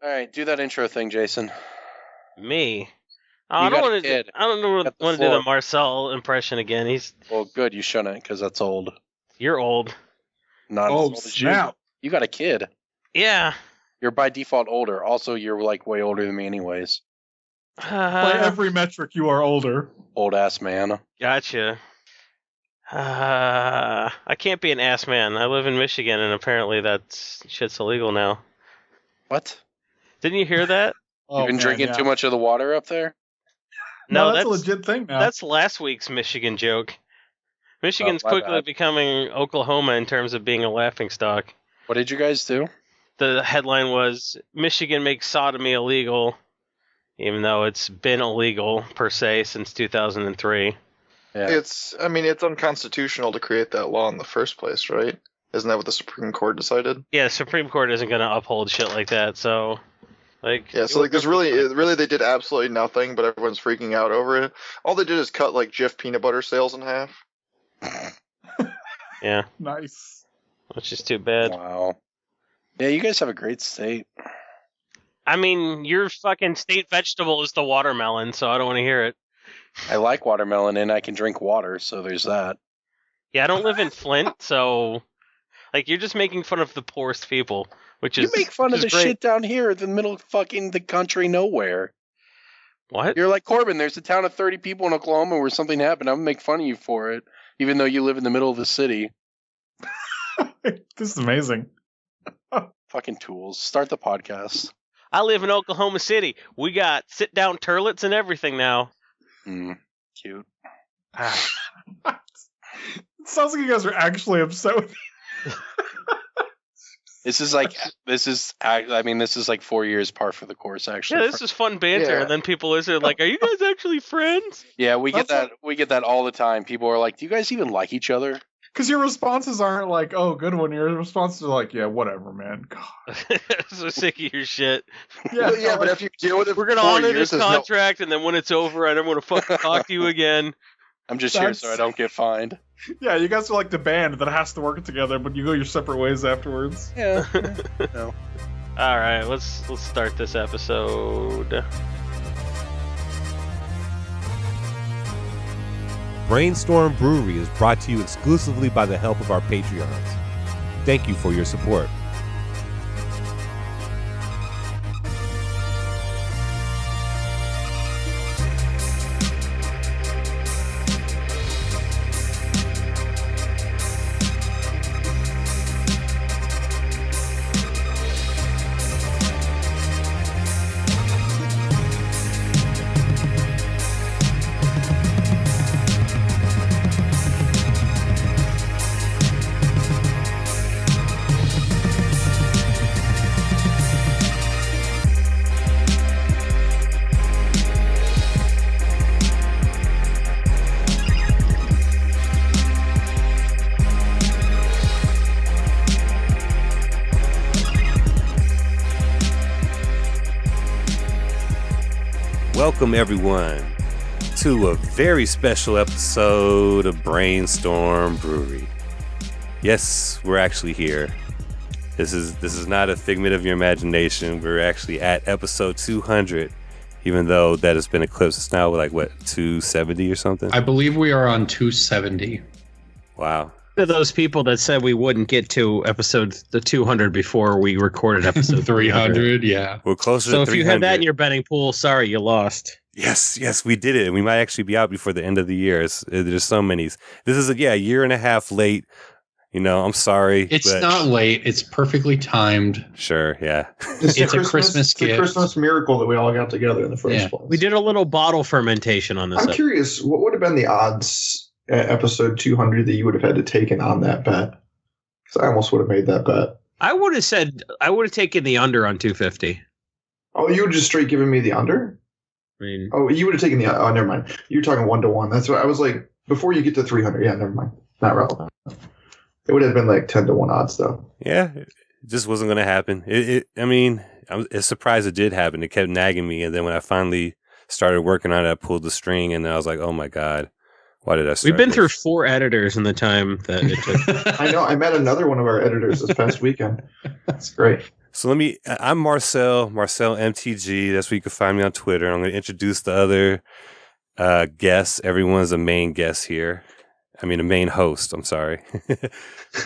All right, do that intro thing, Jason. Me? You I got a don't kid. want Got the to do the floor. Marcel impression again. Well, good, you shouldn't, because that's old. You're old. Not as Oh, old as you. snap. You got a kid. Yeah. You're by default older. Also, you're like way older than me anyways. By every metric, you are older. Old ass man. Gotcha. I can't be an ass man. I live in Michigan, and apparently that shit's illegal now. What? Didn't you hear that? You've been drinking too much of the water up there? No, that's a legit thing now. That's last week's Michigan joke. Michigan's quickly becoming Oklahoma in terms of being a laughingstock. What did you guys do? The headline was, Michigan makes sodomy illegal, even though it's been illegal, per se, since 2003. Yeah. It's unconstitutional to create that law in the first place, right? Isn't that what the Supreme Court decided? Yeah, the Supreme Court isn't going to uphold shit like that, so... there's really they did absolutely nothing, but everyone's freaking out over it. All they did is cut, like, Jif peanut butter sales in half. Yeah. Nice. Which is too bad. Wow. Yeah, you guys have a great state. I mean, your fucking state vegetable is the watermelon, so I don't want to hear it. I like watermelon, and I can drink water, so there's that. Yeah, I don't live in Flint, so... Like, you're just making fun of the poorest people, which is... You make fun of the great. shit down here in the middle of fucking the country nowhere. What? You're like, Corbin, there's a town of 30 people in Oklahoma where something happened. I'm going to make fun of you for it, even though you live in the middle of the city. This is amazing. Fucking tools. Start the podcast. I live in Oklahoma City. We got sit-down turlets and everything now. Cute. It sounds like you guys are actually upset with me. This is like 4 years par for the course, actually. Yeah, this is fun banter, Yeah. and then people listen like, are you guys actually friends? Yeah, we get that all the time. People are like, do you guys even like each other? Because your responses aren't like, oh, good one. Your responses are like, yeah, whatever, man. God. So sick of your shit. Yeah, But if you deal with it, We're going to honor this contract, and then when it's over, I don't want to fucking talk to you again. I'm just here so I don't get fined. Yeah, you guys are like the band that has to work together, but you go your separate ways afterwards. Yeah. No. All right, let's start this episode. Brainstorm Brewery is brought to you exclusively by the help of our Patreons. Thank you for your support. Welcome everyone to a very special episode of Brainstorm Brewery. Yes, we're actually here. This is not a figment of your imagination. We're actually at episode 200, even though that has been eclipsed. It's now like what, 270 or something? I believe we are on 270. Wow. To those people that said we wouldn't get to episode 200 before we recorded episode 300, yeah. We're closer So to if 300. you had that in your betting pool, sorry, you lost. Yes, we did it. We might actually be out before the end of the year. There's so many. This is a year and a half late. You know, I'm sorry. It's not late. It's perfectly timed. Sure, yeah. It's a Christmas gift. It's a Christmas miracle that we all got together in the first place. We did a little bottle fermentation on this. I'm curious, what would have been the odds at episode 200 that you would have had to taken on that bet? Because I almost would have made that bet. I would have taken the under on 250. Oh, you would just straight giving me the under? I mean, oh, you would have taken the. Oh, never mind. You were talking 1-1. That's what I was like. Before you get to 300, yeah, never mind. Not relevant. It would have been like 10-1 odds, though. Yeah, it just wasn't going to happen. I mean, I was surprised it did happen. It kept nagging me, and then when I finally started working on it, I pulled the string, and then I was like, "Oh my god, why did I start?" We've been through 4 editors in the time that it took. I know. I met another one of our editors this past weekend. That's great. So I'm Marcel MTG. That's where you can find me on Twitter. I'm going to introduce the other guests. Everyone's a main guest here. I mean, a main host. I'm sorry.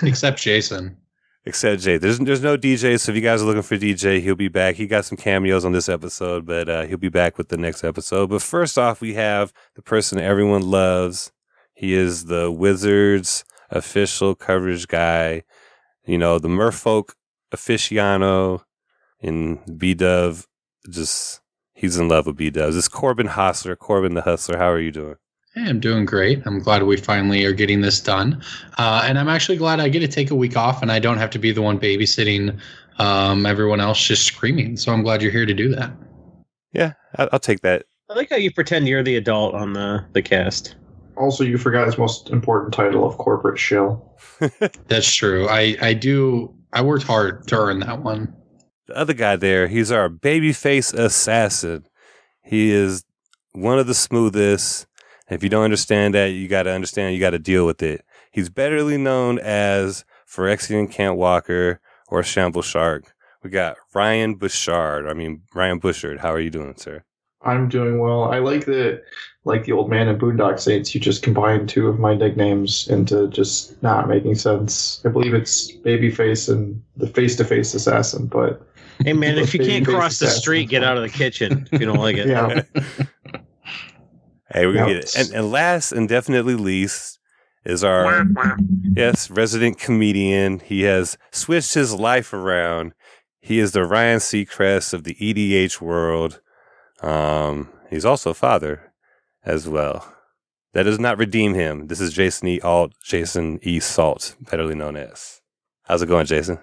Except Jason. Except Jay. There's no DJ, so if you guys are looking for DJ, he'll be back. He got some cameos on this episode, but he'll be back with the next episode. But first off, we have the person everyone loves. He is the Wizards official coverage guy. You know, the Merfolk aficionado in B-Dub. He's in love with B-Dubs. It's Corbin Hostler. Corbin the Hustler. How are you doing? Hey, I'm doing great. I'm glad we finally are getting this done. And I'm actually glad I get to take a week off and I don't have to be the one babysitting everyone else just screaming. So I'm glad you're here to do that. Yeah, I'll take that. I like how you pretend you're the adult on the cast. Also, you forgot his most important title of corporate shill. That's true. I worked hard to earn that one. The other guy there, he's our babyface assassin. He is one of the smoothest. If you don't understand that, you got to understand, you got to deal with it. He's betterly known as Phyrexian Cantwalker or Shamble Shark. We got Ryan Bushard. How are you doing, sir? I'm doing well. I like that, like the old man in Boondock Saints, you just combined two of my nicknames into just not making sense. I believe it's Babyface and the face-to-face assassin, but... Hey, man, if you can't cross the street, get out of the kitchen if you don't like it. Yeah. Hey, we're going to get it. And last and definitely least is our, resident comedian. He has switched his life around. He is the Ryan Seacrest of the EDH world. He's also a father as well. That does not redeem him. This is Jason E. Alt, Jason E. Salt, betterly known as. How's it going, Jason?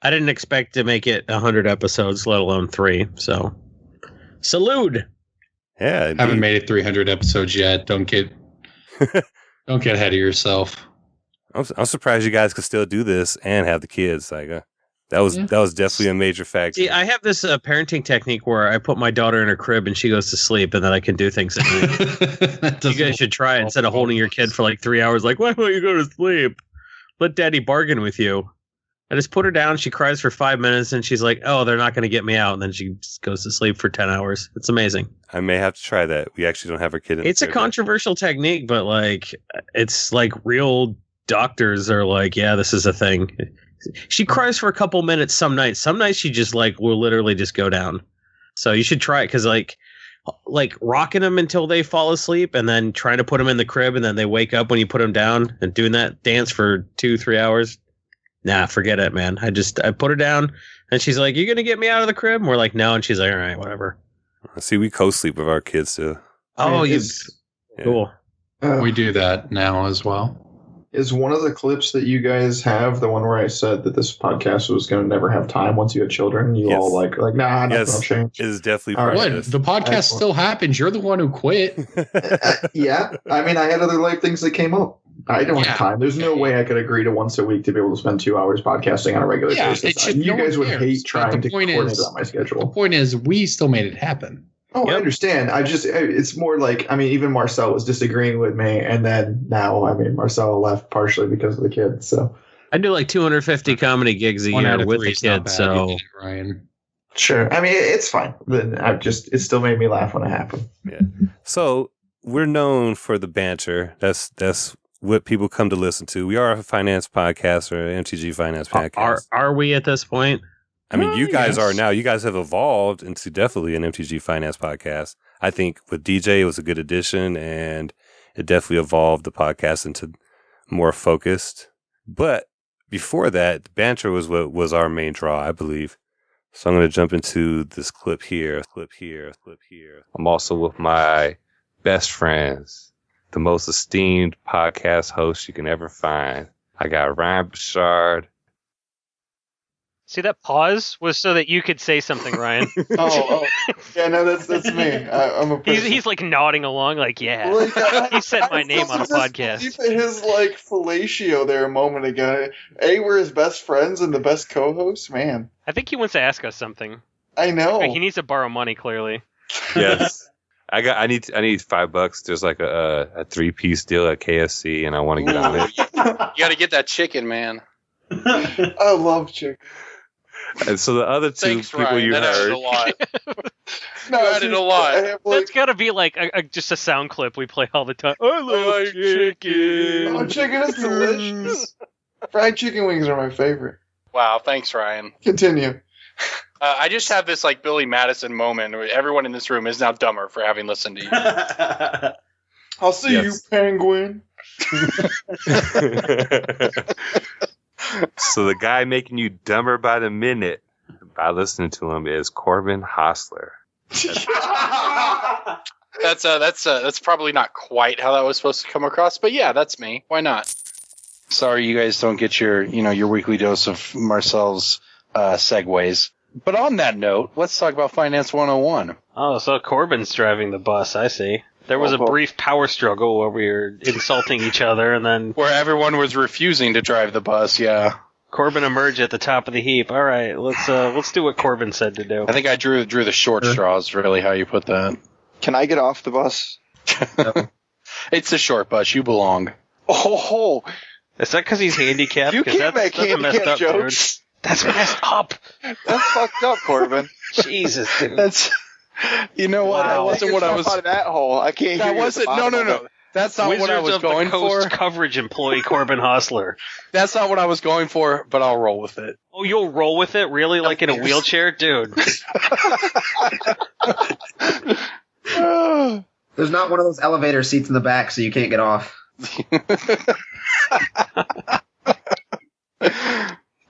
I didn't expect to make it 100 episodes, let alone 3. So, salute. Yeah, indeed. Haven't made it 300 episodes yet. Don't get ahead of yourself. I'm surprised you guys could still do this and have the kids. Like that was definitely a major factor. See, I have this parenting technique where I put my daughter in her crib and she goes to sleep, and then I can do things. You guys should try it instead of holding your kid for like 3 hours. Like, why won't you go to sleep? Let daddy bargain with you. I just put her down. She cries for 5 minutes, and she's like, "Oh, they're not going to get me out." And then she just goes to sleep for 10 hours. It's amazing. I may have to try that. We actually don't have our kid in. It's a controversial technique, but like, it's like real doctors are like, "Yeah, this is a thing." She cries for a couple minutes some nights. Some nights she just like will literally just go down. So you should try it because like rocking them until they fall asleep, and then trying to put them in the crib, and then they wake up when you put them down, and doing that dance for 2-3 hours. Nah, forget it, man. I put her down, and she's like, "You gonna get me out of the crib?" And we're like, "No," and she's like, "All right, whatever." See, we co-sleep with our kids too. Oh, cool. We do that now as well. Is one of the clips that you guys have the one where I said that this podcast was going to never have time once you had children? You all like, nah, nothing will change. It is definitely part of this. The podcast still happens. You're the one who quit. Yeah. I mean, I had other life things that came up. I don't have time. There's no way I could agree to once a week to be able to spend 2 hours podcasting on a regular basis. You guys would hate trying to coordinate on my schedule. The point is, we still made it happen. Oh, I understand. It's more like, I mean, even Marcel was disagreeing with me, and then now, I mean, Marcel left partially because of the kids. So I do like 250 comedy gigs a year with the kids. So Ryan, sure. I mean, it's fine. But it still made me laugh when it happened. Yeah. So we're known for the banter. That's what people come to listen to. We are a finance podcast or an MTG finance podcast. Are we at this point? I mean, you guys are now. You guys have evolved into definitely an MTG finance podcast. I think with DJ, it was a good addition, and it definitely evolved the podcast into more focused. But before that, the banter was what was our main draw, I believe. So I'm going to jump into this clip here. I'm also with my best friends, the most esteemed podcast host you can ever find. I got Ryan Bushard. See, that pause was so that you could say something, Ryan. Oh, yeah, no, that's me. I'm a person. He's like nodding along, like, yeah. Like, he said my name on a podcast. His like fellatio there a moment ago. We're his best friends and the best co-hosts, man. I think he wants to ask us something. I know. Like, he needs to borrow money, clearly. Yes. I need $5. There's like a 3-piece deal at KFC, and I want to get on it. You got to get that chicken, man. I love chicken. And so the other two Thanks, people Ryan. you That added heard. a lot. No, You added a lot. I have, like, That's gotta be like just a sound clip we play all the time. I love chicken. Oh, chicken is delicious. Fried chicken wings are my favorite. Wow, thanks, Ryan. Continue. I just have this like Billy Madison moment where everyone in this room is now dumber for having listened to you. I'll see Yes. you, penguin. So the guy making you dumber by the minute by listening to him is Corbin Hostler. That's probably not quite how that was supposed to come across, but yeah, that's me. Why not? Sorry, you guys don't get your weekly dose of Marcel's segues. But on that note, let's talk about Finance 101. Oh, so Corbin's driving the bus. I see. There was a brief power struggle where we were insulting each other, and then Where everyone was refusing to drive the bus, yeah. Corbin emerged at the top of the heap. All right, let's do what Corbin said to do. I think I drew the short straws, really, how you put that. Can I get off the bus? It's a short bus. You belong. Oh, Is that because he's handicapped? you 'Cause can't make that's messed handicap up, dude. jokes. That's messed up. That's fucked up, Corbin. Jesus, dude. That's... You know what? That wasn't what I was... Out of that hole. I can't hear That you at wasn't... the No, bottom no, of no. it. That's not what I was of going the Coast for. coverage employee Corbin Hostler. That's not what I was going for, but I'll roll with it. Oh, you'll roll with it? Really? Like in a wheelchair? Dude. There's not one of those elevator seats in the back, so you can't get off.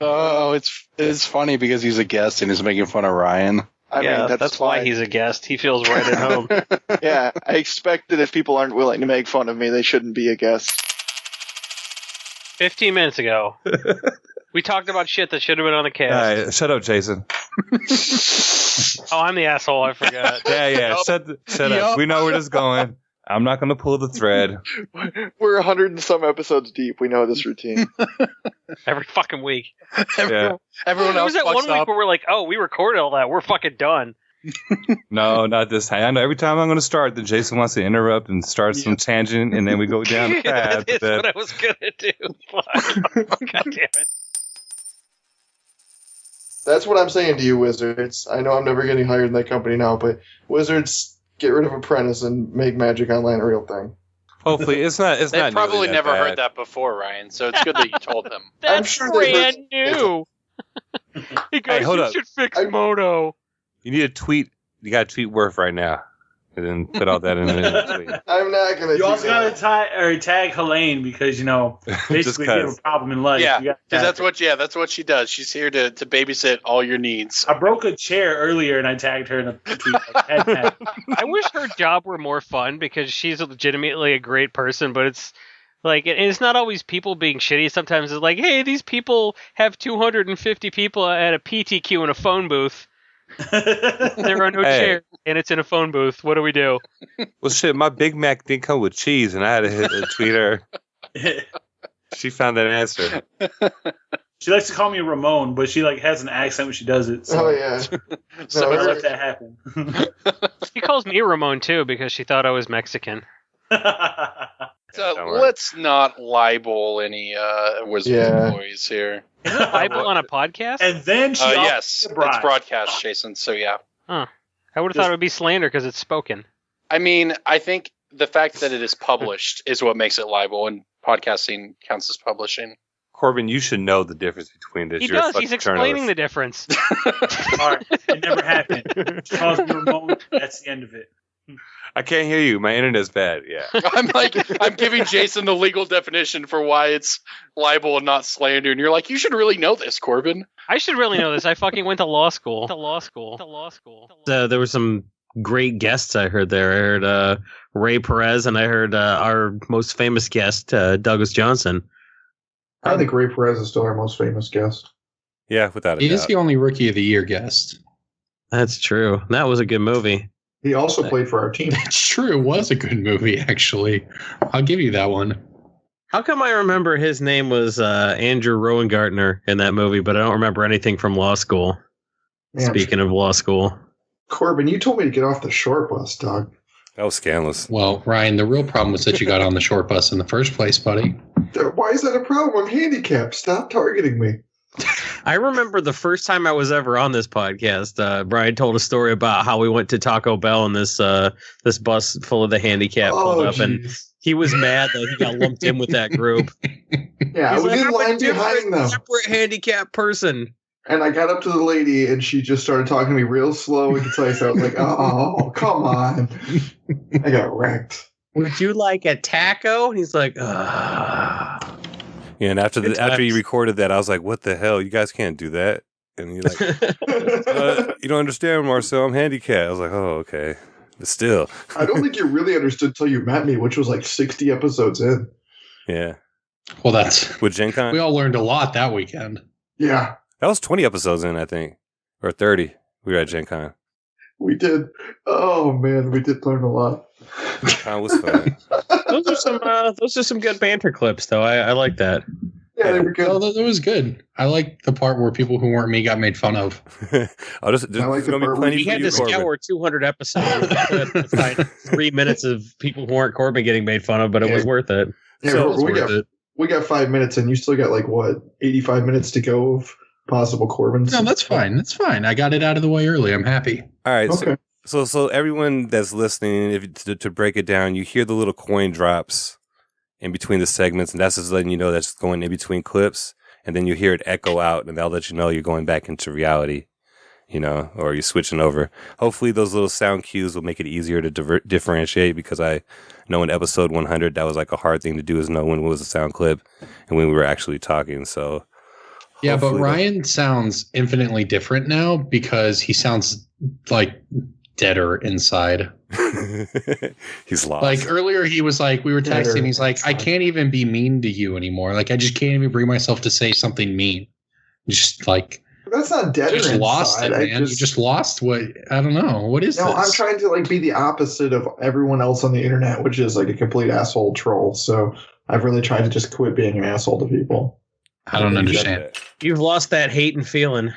Oh, it's funny because he's a guest and he's making fun of Ryan. I mean, that's why he's a guest. He feels right at home. Yeah, I expect that if people aren't willing to make fun of me, they shouldn't be a guest. 15 minutes ago, we talked about shit that should have been on the All cast. right, shut up, Jason. Oh, I'm the asshole. I forgot. Yeah, shut up. We know where this is going. I'm not going to pull the thread. We're 100 and some episodes deep. We know this routine. Every fucking week. Everyone There else was that fucks one week up. where we're like, oh, we recorded all that. We're fucking done. No, not this time. I know every time I'm going to start, then Jason wants to interrupt and start some tangent, and then we go down the path. That's what I was going to do. Fuck. God damn it. That's what I'm saying to you, Wizards. I know I'm never getting hired in that company now, but Wizards, get rid of Apprentice and make Magic Online a real thing. Hopefully, it's not. It's They've not probably nearly never bad. heard that before, Ryan, so it's good that you told them. That's I'm sure they heard- brand new. Hey, guys, hold you up. should fix Moto. You need to tweet. You got to tweet Worth right now, and then put all that in the tweet. I'm not going to do You also that. gotta tag Helene because basically if you have 'cause. a problem in life. Yeah, you gotta because tag that's what she does. She's here to babysit all your needs. her. I broke a chair earlier and I tagged her in a tweet. Like, tag. I wish her job were more fun because she's legitimately a great person, but it's like it's not always people being shitty. Sometimes it's like, hey, these people have 250 people at a PTQ in a phone booth. There are no Hey. chairs, and it's in a phone booth. What do we do? Well, shit, my Big Mac didn't come with cheese, and I had to hit a tweet her. She found that answer. She likes to call me Ramon, but she has an accent when she does it. So Oh, yeah. so No, I let that happen. She calls me Ramon too because she thought I was Mexican. So Don't worry. let's not libel any Wizards Yeah. employees here. Is it Bible on a podcast? And then she Yes, offered a bribe. it's broadcast, Jason. So yeah. I would have thought it would be slander because it's spoken. I mean, I think the fact that it is published is what makes it libel, and podcasting counts as publishing. Corbin, you should know the difference between this. He You're a does. He's fucking explaining the journalist. difference. All right, it never happened. She calls me Ramon. That's the end of it. I can't hear you. My internet's bad. Yeah. I'm giving Jason the legal definition for why it's libel and not slander, and you're like, you should really know this, Corbin. I should really know this. I fucking went to law school. There were some great guests I heard there. I heard Ray Perez, and I heard our most famous guest, Douglas Johnson. I think Ray Perez is still our most famous guest. Yeah, without a He doubt. is the only Rookie of the Year guest. That's true. That was a good movie. He also played for our team. It's true. It was a good movie, actually. I'll give you that one. How come I remember his name was Andrew Rowengartner in that movie, but I don't remember anything from law school? Man, Speaking of law school. Corbin, you told me to get off the short bus, dog. That was scandalous. Well, Ryan, the real problem was that you got on the short bus in the first place, buddy. Why is that a problem? I'm handicapped. Stop targeting me. I remember the first time I was ever on this podcast. Brian told a story about how we went to Taco Bell and this bus full of the handicapped pulled up, and he was mad that he got lumped in with that group. Yeah, I was in line behind them. Separate handicapped person. And I got up to the lady, and she just started talking to me real slow and concise. I was like, "Oh, come on!" I got wrecked. Would you like a taco? And he's like, "Ah." Yeah, and after he recorded that, I was like, "What the hell? You guys can't do that." And he's like, "You don't understand, Marcel. I'm handicapped." I was like, "Oh, okay." But still, I don't think you really understood until you met me, which was like 60 episodes in. Yeah. Well, that's with Gen Con. We all learned a lot that weekend. Yeah. That was 20 episodes in, I think. Or 30. We were at Gen Con. We did. Oh, man. We did learn a lot. Con was fun. Those are some good banter clips, though. I like that. Yeah, they were good. Oh, that was good. I like the part where people who weren't me got made fun of. There's going to be plenty we for had you, to Corbin. scour 200 episodes to find 3 minutes of people who weren't Corbin getting made fun of, but it was worth it. Yeah, So we got 5 minutes, and you still got 85 minutes to go of possible Corbins. No, that's fine. That's fine. I got it out of the way early. I'm happy. All right. Okay. So everyone that's listening, to break it down, you hear the little coin drops in between the segments, and that's just letting you know that's going in between clips, and then you hear it echo out, and that'll let you know you're going back into reality, or you're switching over. Hopefully those little sound cues will make it easier to differentiate, because I know in episode 100 that was a hard thing to do, is know when was a sound clip and when we were actually talking. So yeah, but Ryan sounds infinitely different now because he sounds deader inside. He's lost. Earlier he was we were texting, he's like, I can't even be mean to you anymore. I just can't even bring myself to say something mean. Just that's not deader just inside. lost it, man. You just lost what, I don't know. What is this? I'm trying to be the opposite of everyone else on the internet, which is a complete asshole troll. So I've really tried to just quit being an asshole to people. I don't understand. You've lost that hate and feeling.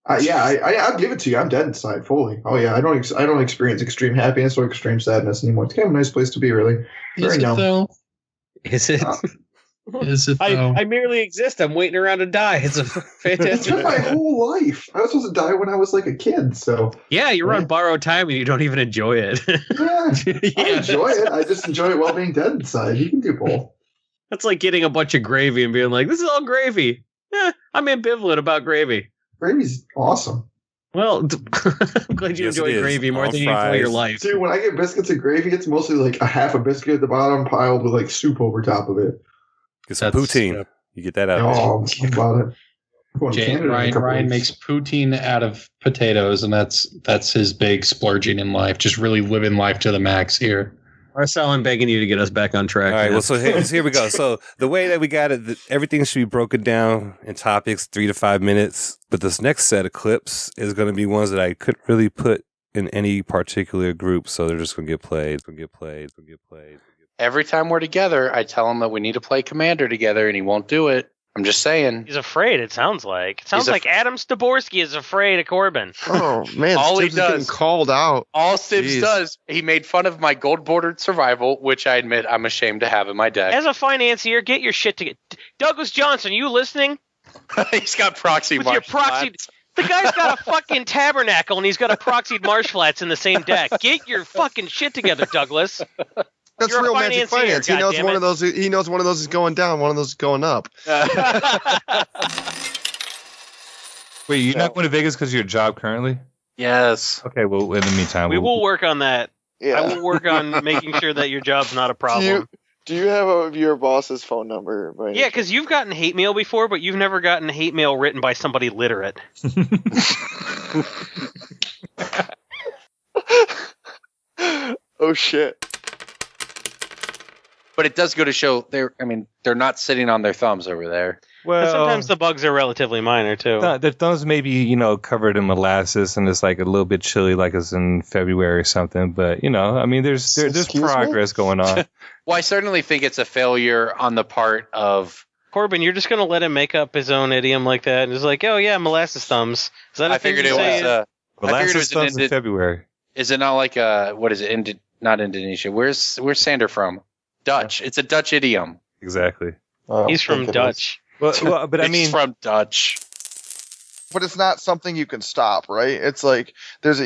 I'll give it to you. I'm dead inside fully. Oh yeah, I don't experience extreme happiness or extreme sadness anymore. It's kind of a nice place to be, really. Is it though? Is it? Is it though? I merely exist. I'm waiting around to die. It's a fantastic. It's been my whole life. I was supposed to die when I was a kid. So yeah, you're on borrowed time and you don't even enjoy it. I enjoy it. I just enjoy it while being dead inside. You can do both. That's like getting a bunch of gravy and being like, "This is all gravy." I'm ambivalent about gravy. Gravy's awesome. Well, I'm glad you enjoy gravy more than you enjoy your life. Dude, when I get biscuits and gravy, it's mostly a half a biscuit at the bottom piled with soup over top of it. Get some poutine. You get that out there. Oh, about it. Ryan makes poutine out of potatoes, and that's his big splurging in life. Just really living life to the max here. Marcel, I'm begging you to get us back on track. All right, well, so here we go. So the way that we got it, everything should be broken down in topics, 3 to 5 minutes. But this next set of clips is going to be ones that I couldn't really put in any particular group, so they're just going to get played. Every time we're together, I tell him that we need to play Commander together, and he won't do it. I'm just saying. He's afraid, it sounds like. It sounds like Adam Staborski is afraid of Corbin. Oh, man. All he Stibbs is getting does. called out. All Stibbs does, he made fun of my gold-bordered survival, which I admit I'm ashamed to have in my deck. As a financier, get your shit together. Douglas Johnson, you listening? He's got proxy With your proxy. The guy's got a fucking tabernacle, and he's got a proxied marsh flats in the same deck. Get your fucking shit together, Douglas. That's You're real a Magic financier, Finance. He knows goddammit. one of those. He knows one of those is going down. One of those is going up. Wait, you're not going to Vegas because of your job currently? Yes. Okay, well, in the meantime, We will work on that. Yeah. I will work on making sure that your job's not a problem. Do you have your boss's phone number? Yeah, because you've gotten hate mail before, but you've never gotten hate mail written by somebody literate. Oh shit! But it does go to show they're not sitting on their thumbs over there. But sometimes the bugs are relatively minor too. The thumbs may be, covered in molasses and it's a little bit chilly, like it's in February or something. But there's progress going on. Well, I certainly think it's a failure on the part of Corbin. You're just gonna let him make up his own idiom like that, and it's like, oh yeah, molasses thumbs. Is that? I figured it was. Molasses thumbs in February. Is it not like what is it? Not Indonesia. Where's Sander from? Dutch. It's a Dutch idiom. Exactly. He's from Dutch. Well, but He's from Dutch. but it's not something you can stop, right? It's like there's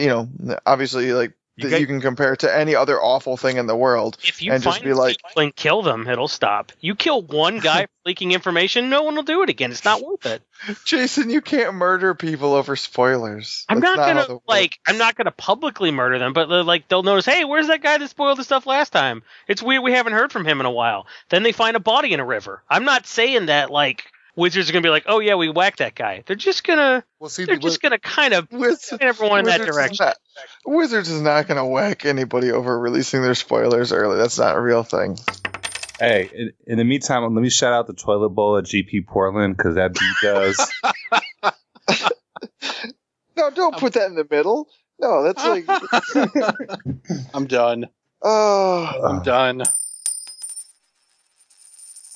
obviously like you can compare it to any other awful thing in the world. If you and find just be like, people and kill them, it'll stop. You kill one guy for leaking information, no one will do it again. It's not worth it. Jason, you can't murder people over spoilers. I'm That's not gonna publicly murder them, but like they'll notice, hey, where's that guy that spoiled the stuff last time? It's weird we haven't heard from him in a while. Then they find a body in a river. I'm not saying that like Wizards are gonna be like, oh yeah, we whacked that guy. They're just gonna kind of point everyone in that direction. Wizards is not gonna whack anybody over releasing their spoilers early. That's not a real thing. Hey, in the meantime, let me shout out the toilet bowl at GP Portland because that beat does. No, don't put that in the middle. No, that's like. I'm done. Oh, I'm done.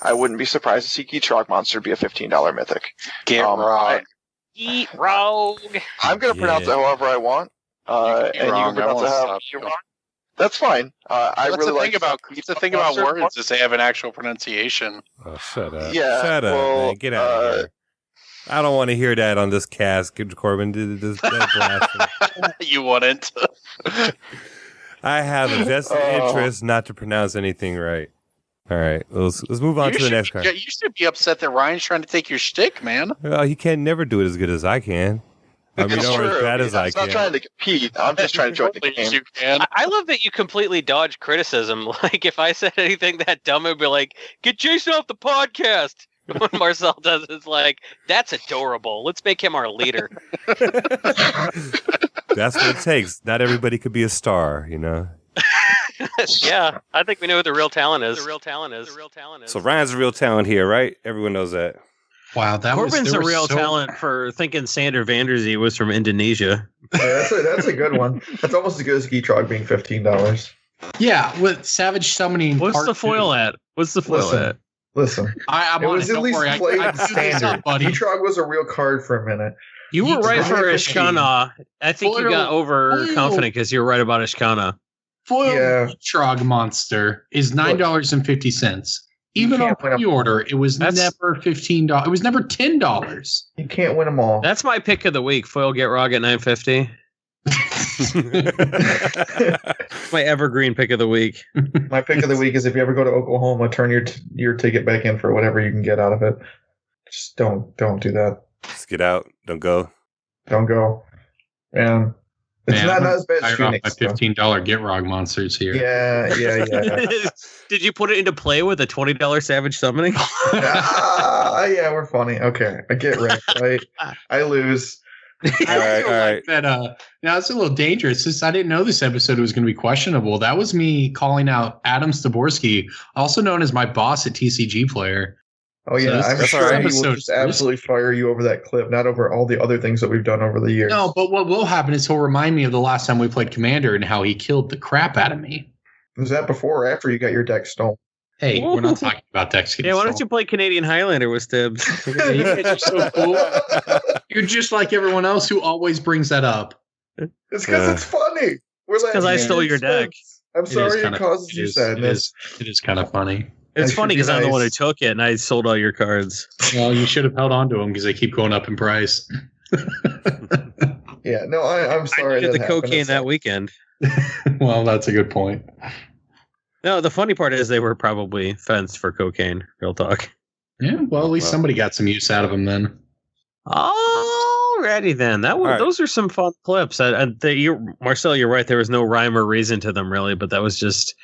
I wouldn't be surprised to see Geek Rock Monster be a $15 mythic. Get rogue. Eat rogue. I'm going to pronounce it however I want. And you can pronounce it however you want. That's fine. That's the thing about words is they have an actual pronunciation. Oh, shut up. Yeah, shut up, man. Get out of here. I don't want to hear that on this cast. Corbin did this blasphemy. You wouldn't. I have a vested interest not to pronounce anything right. All right, let's move on to the next card. You should be upset that Ryan's trying to take your shtick, man. Well, he can never do it as good as I can. I mean, or as bad as I can. I'm not trying to compete. I'm just trying to join the game. I love that you completely dodge criticism. Like, if I said anything that dumb, it'd be like, get Jason off the podcast. When Marcel does, it's like, that's adorable. Let's make him our leader. That's what it takes. Not everybody could be a star, you know? Yeah, I think we know who the real talent is. So Ryan's the real talent here, right? Everyone knows that. Wow, Corbin's a real talent for thinking Sander Vanderzee was from Indonesia. Yeah, that's a good one. That's almost as good as Geetrog being $15. Yeah, with Savage Summoning. What's the foil at? Listen, I'm it on was it. at least worry. played I standard. Geetrog was a real card for a minute. You were right for Ishkana. I think you got overconfident because you were right about Ishkana. Foil Geetrog Monster is $9.50. Even on pre-order, it was never $15. It was never $10. You can't win them all. That's my pick of the week. Foil Get Rog at $9.50. My evergreen pick of the week. My pick of the week is if you ever go to Oklahoma, turn your ticket back in for whatever you can get out of it. Just don't do that. Just get out. Don't go. Don't go. And it's not as bad as Phoenix. My $15 Get Rog Monsters here. Yeah. Did you put it into play with a $20 Savage Summoning? Yeah, we're funny. Okay, I get wrecked. I lose. All right. Now it's a little dangerous. Since I didn't know this episode was going to be questionable. That was me calling out Adam Staborski, also known as my boss at TCG Player. Oh yeah, So I'm sure he will just absolutely fire you over that clip, not over all the other things that we've done over the years. No, but what will happen is he'll remind me of the last time we played Commander and how he killed the crap out of me. Was that before or after you got your deck stolen? Hey, we're not talking about decks. Yeah, why don't you play Canadian Highlander with Stibbs? You guys are so cool. You're just like everyone else who always brings that up. It's because it's funny. Because I stole your deck. I'm sorry it causes you sadness. It is kind of funny. It's funny because I'm the one who took it and I sold all your cards. Well, you should have held on to them because they keep going up in price. Yeah, no, I'm sorry. I did the cocaine that weekend. Well, that's a good point. No, the funny part is they were probably fenced for cocaine. Real talk. Yeah, well, at least somebody got some use out of them then. Alrighty then. Those are some fun clips. Marcel, you're right. There was no rhyme or reason to them really, but that was just.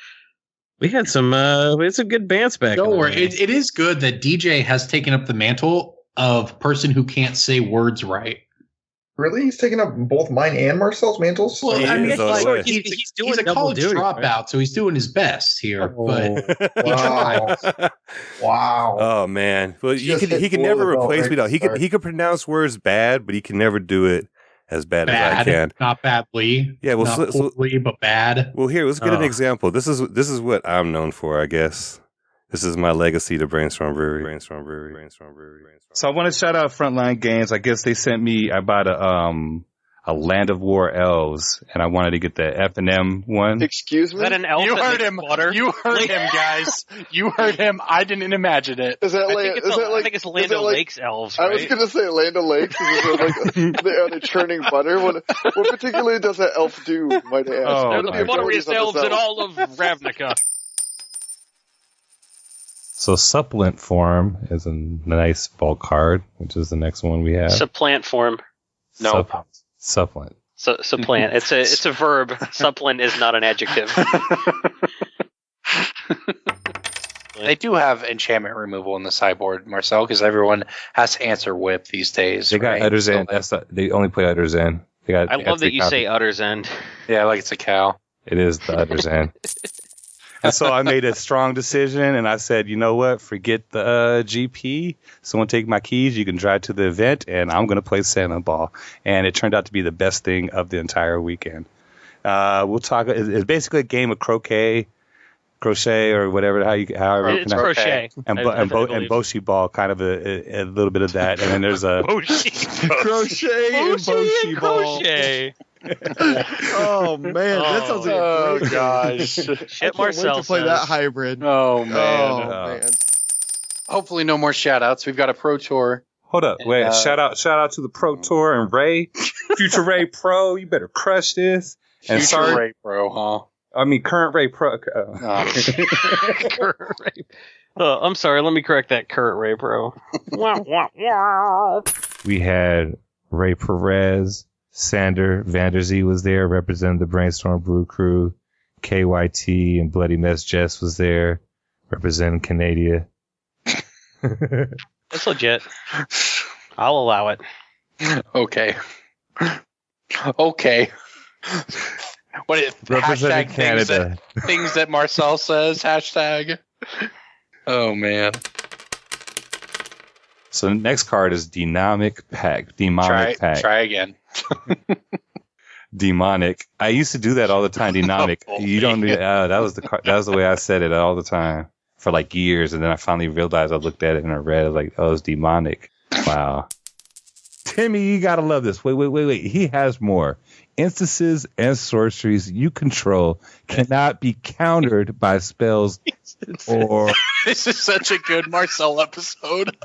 We had some good bands back. Don't worry. It is good that DJ has taken up the mantle of person who can't say words right. Really? He's taking up both mine and Marcel's mantles? Well, I mean, he's doing a college dropout, right? So he's doing his best here. But wow. Oh man. Well, he can never replace me though. He could pronounce words bad, but he can never do it as bad as I can. Not badly. Yeah, well, not poorly, but bad. Well, here, let's get an example. This is what I'm known for, I guess. This is my legacy to Brainstorm Brewery. So I want to shout out Frontline Games. I guess they sent me. I bought a a Land of War Elves, and I wanted to get the F&M one. Excuse Is me? that an elf? You that heard makes him. Water? You heard him, guys. You heard him. I didn't imagine it. Is that I like? think it's, Is that like? I think it's Land O'Lakes elves, I right? was gonna say Land O'Lakes. They're churning butter. What particularly does that elf do? Might I ask? Oh, They're What are the the butteriest abilities of elves this in elf? all of Ravnica. So supplement form is a nice bulk card, which is the next one we have. Supplant form. No. Supplement. Supplant. It's a verb. Supplant is not an adjective. They do have enchantment removal in the sideboard, Marcel, because everyone has to answer whip these days. They got right? Utter's End. So, They only play Utter's End. They got I love that you say Utter's End. yeah, like it's a cow. It is the Utter's End. And so I made a strong decision, and I said, you know what? Forget the GP. Someone take my keys. You can drive to the event, and I'm going to play Santa Ball. And it turned out to be the best thing of the entire weekend. We'll talk. It's basically a game of crochet, or whatever. However It's crochet. And Boshi Ball, kind of a little bit of that. And then there's a Crochet and Boshi Ball. Crochet. Oh man, that sounds like a great gosh. Shit, wait Marcel to play says. that hybrid. Oh man. Oh man. Hopefully no more shout outs. We've got a pro tour. Hold up, wait! Shout out to the Pro Tour and Ray, future Ray Pro. You better crush this. And Future Ray Pro, huh? I mean, current Ray Pro. Current Ray. I'm sorry. Let me correct that. Current Ray Pro. We had Ray Perez, Sander Vanderzee was there, representing the Brainstorm Brew crew. KYT and Bloody Mess Jess was there, representing Canada. That's legit. I'll allow it. Okay. Okay. What is Representing hashtag Canada. things that Marcel says, hashtag. Oh man. So the next card is Demonic Pack. Try again. Demonic. I used to do that all the time. Demonic. You don't need. That was the way I said it all the time for like years, and then I finally realized. I looked at it and I read. I was like, oh, it's demonic. Wow. Timmy, you gotta love this. Wait. He has more. Instances and sorceries you control cannot be countered by spells or. This is such a good Marcel episode.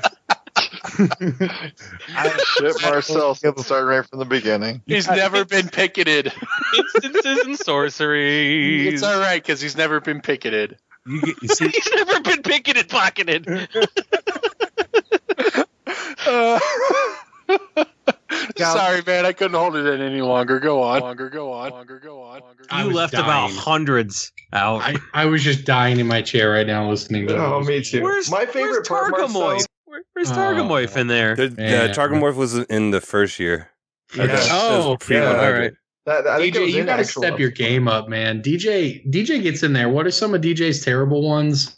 Shit, Marcel started right from the beginning. He's never been picketed. Instances and sorceries. It's all right because he's never been picketed. You see, He's never been picketed, pocketed. Sorry, man. I couldn't hold it in any longer. Go on. You left about hundreds out. I was just dying in my chair right now listening to Oh, those. me too. My favorite part, Marcel. Targamoy? Where's Targamoy in there? The Targamoy was in the first year. Yeah. Oh, pre- yeah, 100. all right. I think it DJ, was you in gotta actual- step your game up, man. DJ gets in there. What are some of DJ's terrible ones?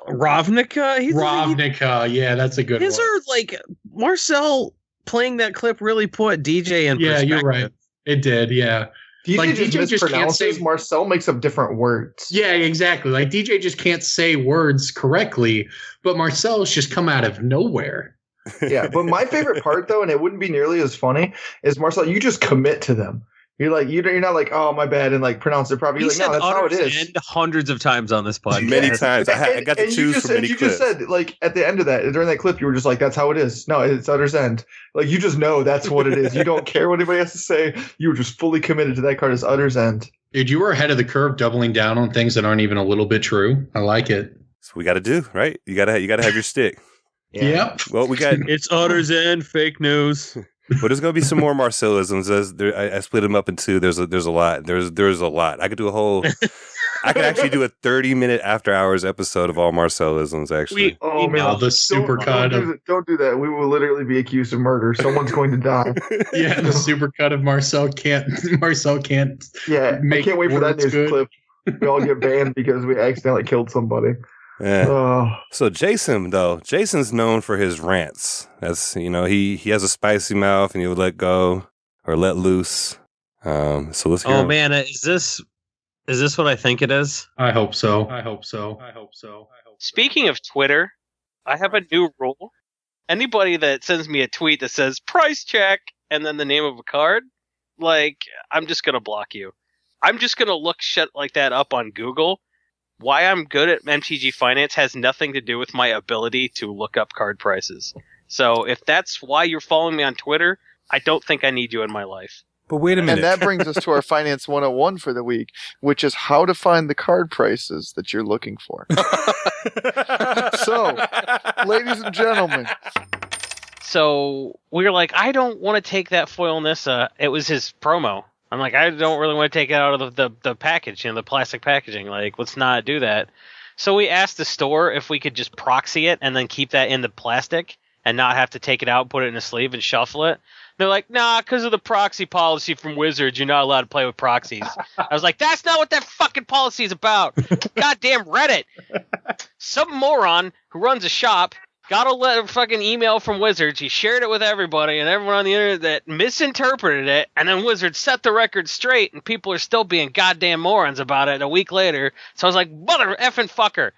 Ravnica? Ravnica, yeah, that's a good His one. are like Marcel playing that clip really put DJ in Yeah, perspective. you're right. It did, yeah. DJ Like, just DJ just can't mispronounces. say- Marcel makes up different words. Yeah, exactly. Like DJ just can't say words correctly, but Marcel's just come out of nowhere. Yeah, but my favorite part though, and it wouldn't be nearly as funny, is Marcel. You just commit to them. You're like you're not like, oh my bad, and like pronounce it properly. You're He like, no, said that's how it Utter's is. End hundreds of times on this podcast. Many times. I got to And choose from many you clips. just said like at the end of that during that clip, you were just like, that's how it is. No, it's Utter's End. Like you just know that's what it is. You don't care what anybody has to say. You were just fully committed to that card as Utter's End. Dude, you were ahead of the curve, doubling down on things that aren't even a little bit true. I like it. That's what we got to do, right? You gotta have your stick. Yep. Well, we got. It's Utter's End, fake news. But there's gonna be some more Marcellisms. I split them up in two. There's a lot. There's a lot. I could do a whole. I could actually do a 30-minute after hours episode of all Marcellisms. Actually, Oh man, Oh, the super cut of don't do that. We will literally be accused of murder. Someone's going to die. yeah, the super cut of Marcel can't. Yeah, I Make can't wait for that words news good. clip. We all get banned because we accidentally killed somebody. Yeah. Oh, So Jason's known for his rants. That's he has a spicy mouth and he would let go or let loose. So let's hear Oh him. man, is this what I think it is? I hope so. Speaking of Twitter, I have a new rule. Anybody that sends me a tweet that says price check and then the name of a card, Like, I'm just going to block you. I'm just going to look shit like that up on Google. Why I'm good at MTG Finance has nothing to do with my ability to look up card prices. So if that's why you're following me on Twitter, I don't think I need you in my life. But wait a minute. And that brings us to our Finance 101 for the week, which is how to find the card prices that you're looking for. So, ladies and gentlemen. So we were like, I don't want to take that foil Nissa. It was his promo. I'm like, I don't really want to take it out of the package, the plastic packaging. Like, let's not do that. So we asked the store if we could just proxy it and then keep that in the plastic and not have to take it out, put it in a sleeve, and shuffle it. They're like, nah, because of the proxy policy from Wizards, you're not allowed to play with proxies. I was like, that's not what that fucking policy is about. Goddamn Reddit. Some moron who runs a shop got a fucking email from Wizards. He shared it with everybody, and everyone on the internet that misinterpreted it, and then Wizards set the record straight, and people are still being goddamn morons about it a week later. So I was like, mother effing fucker.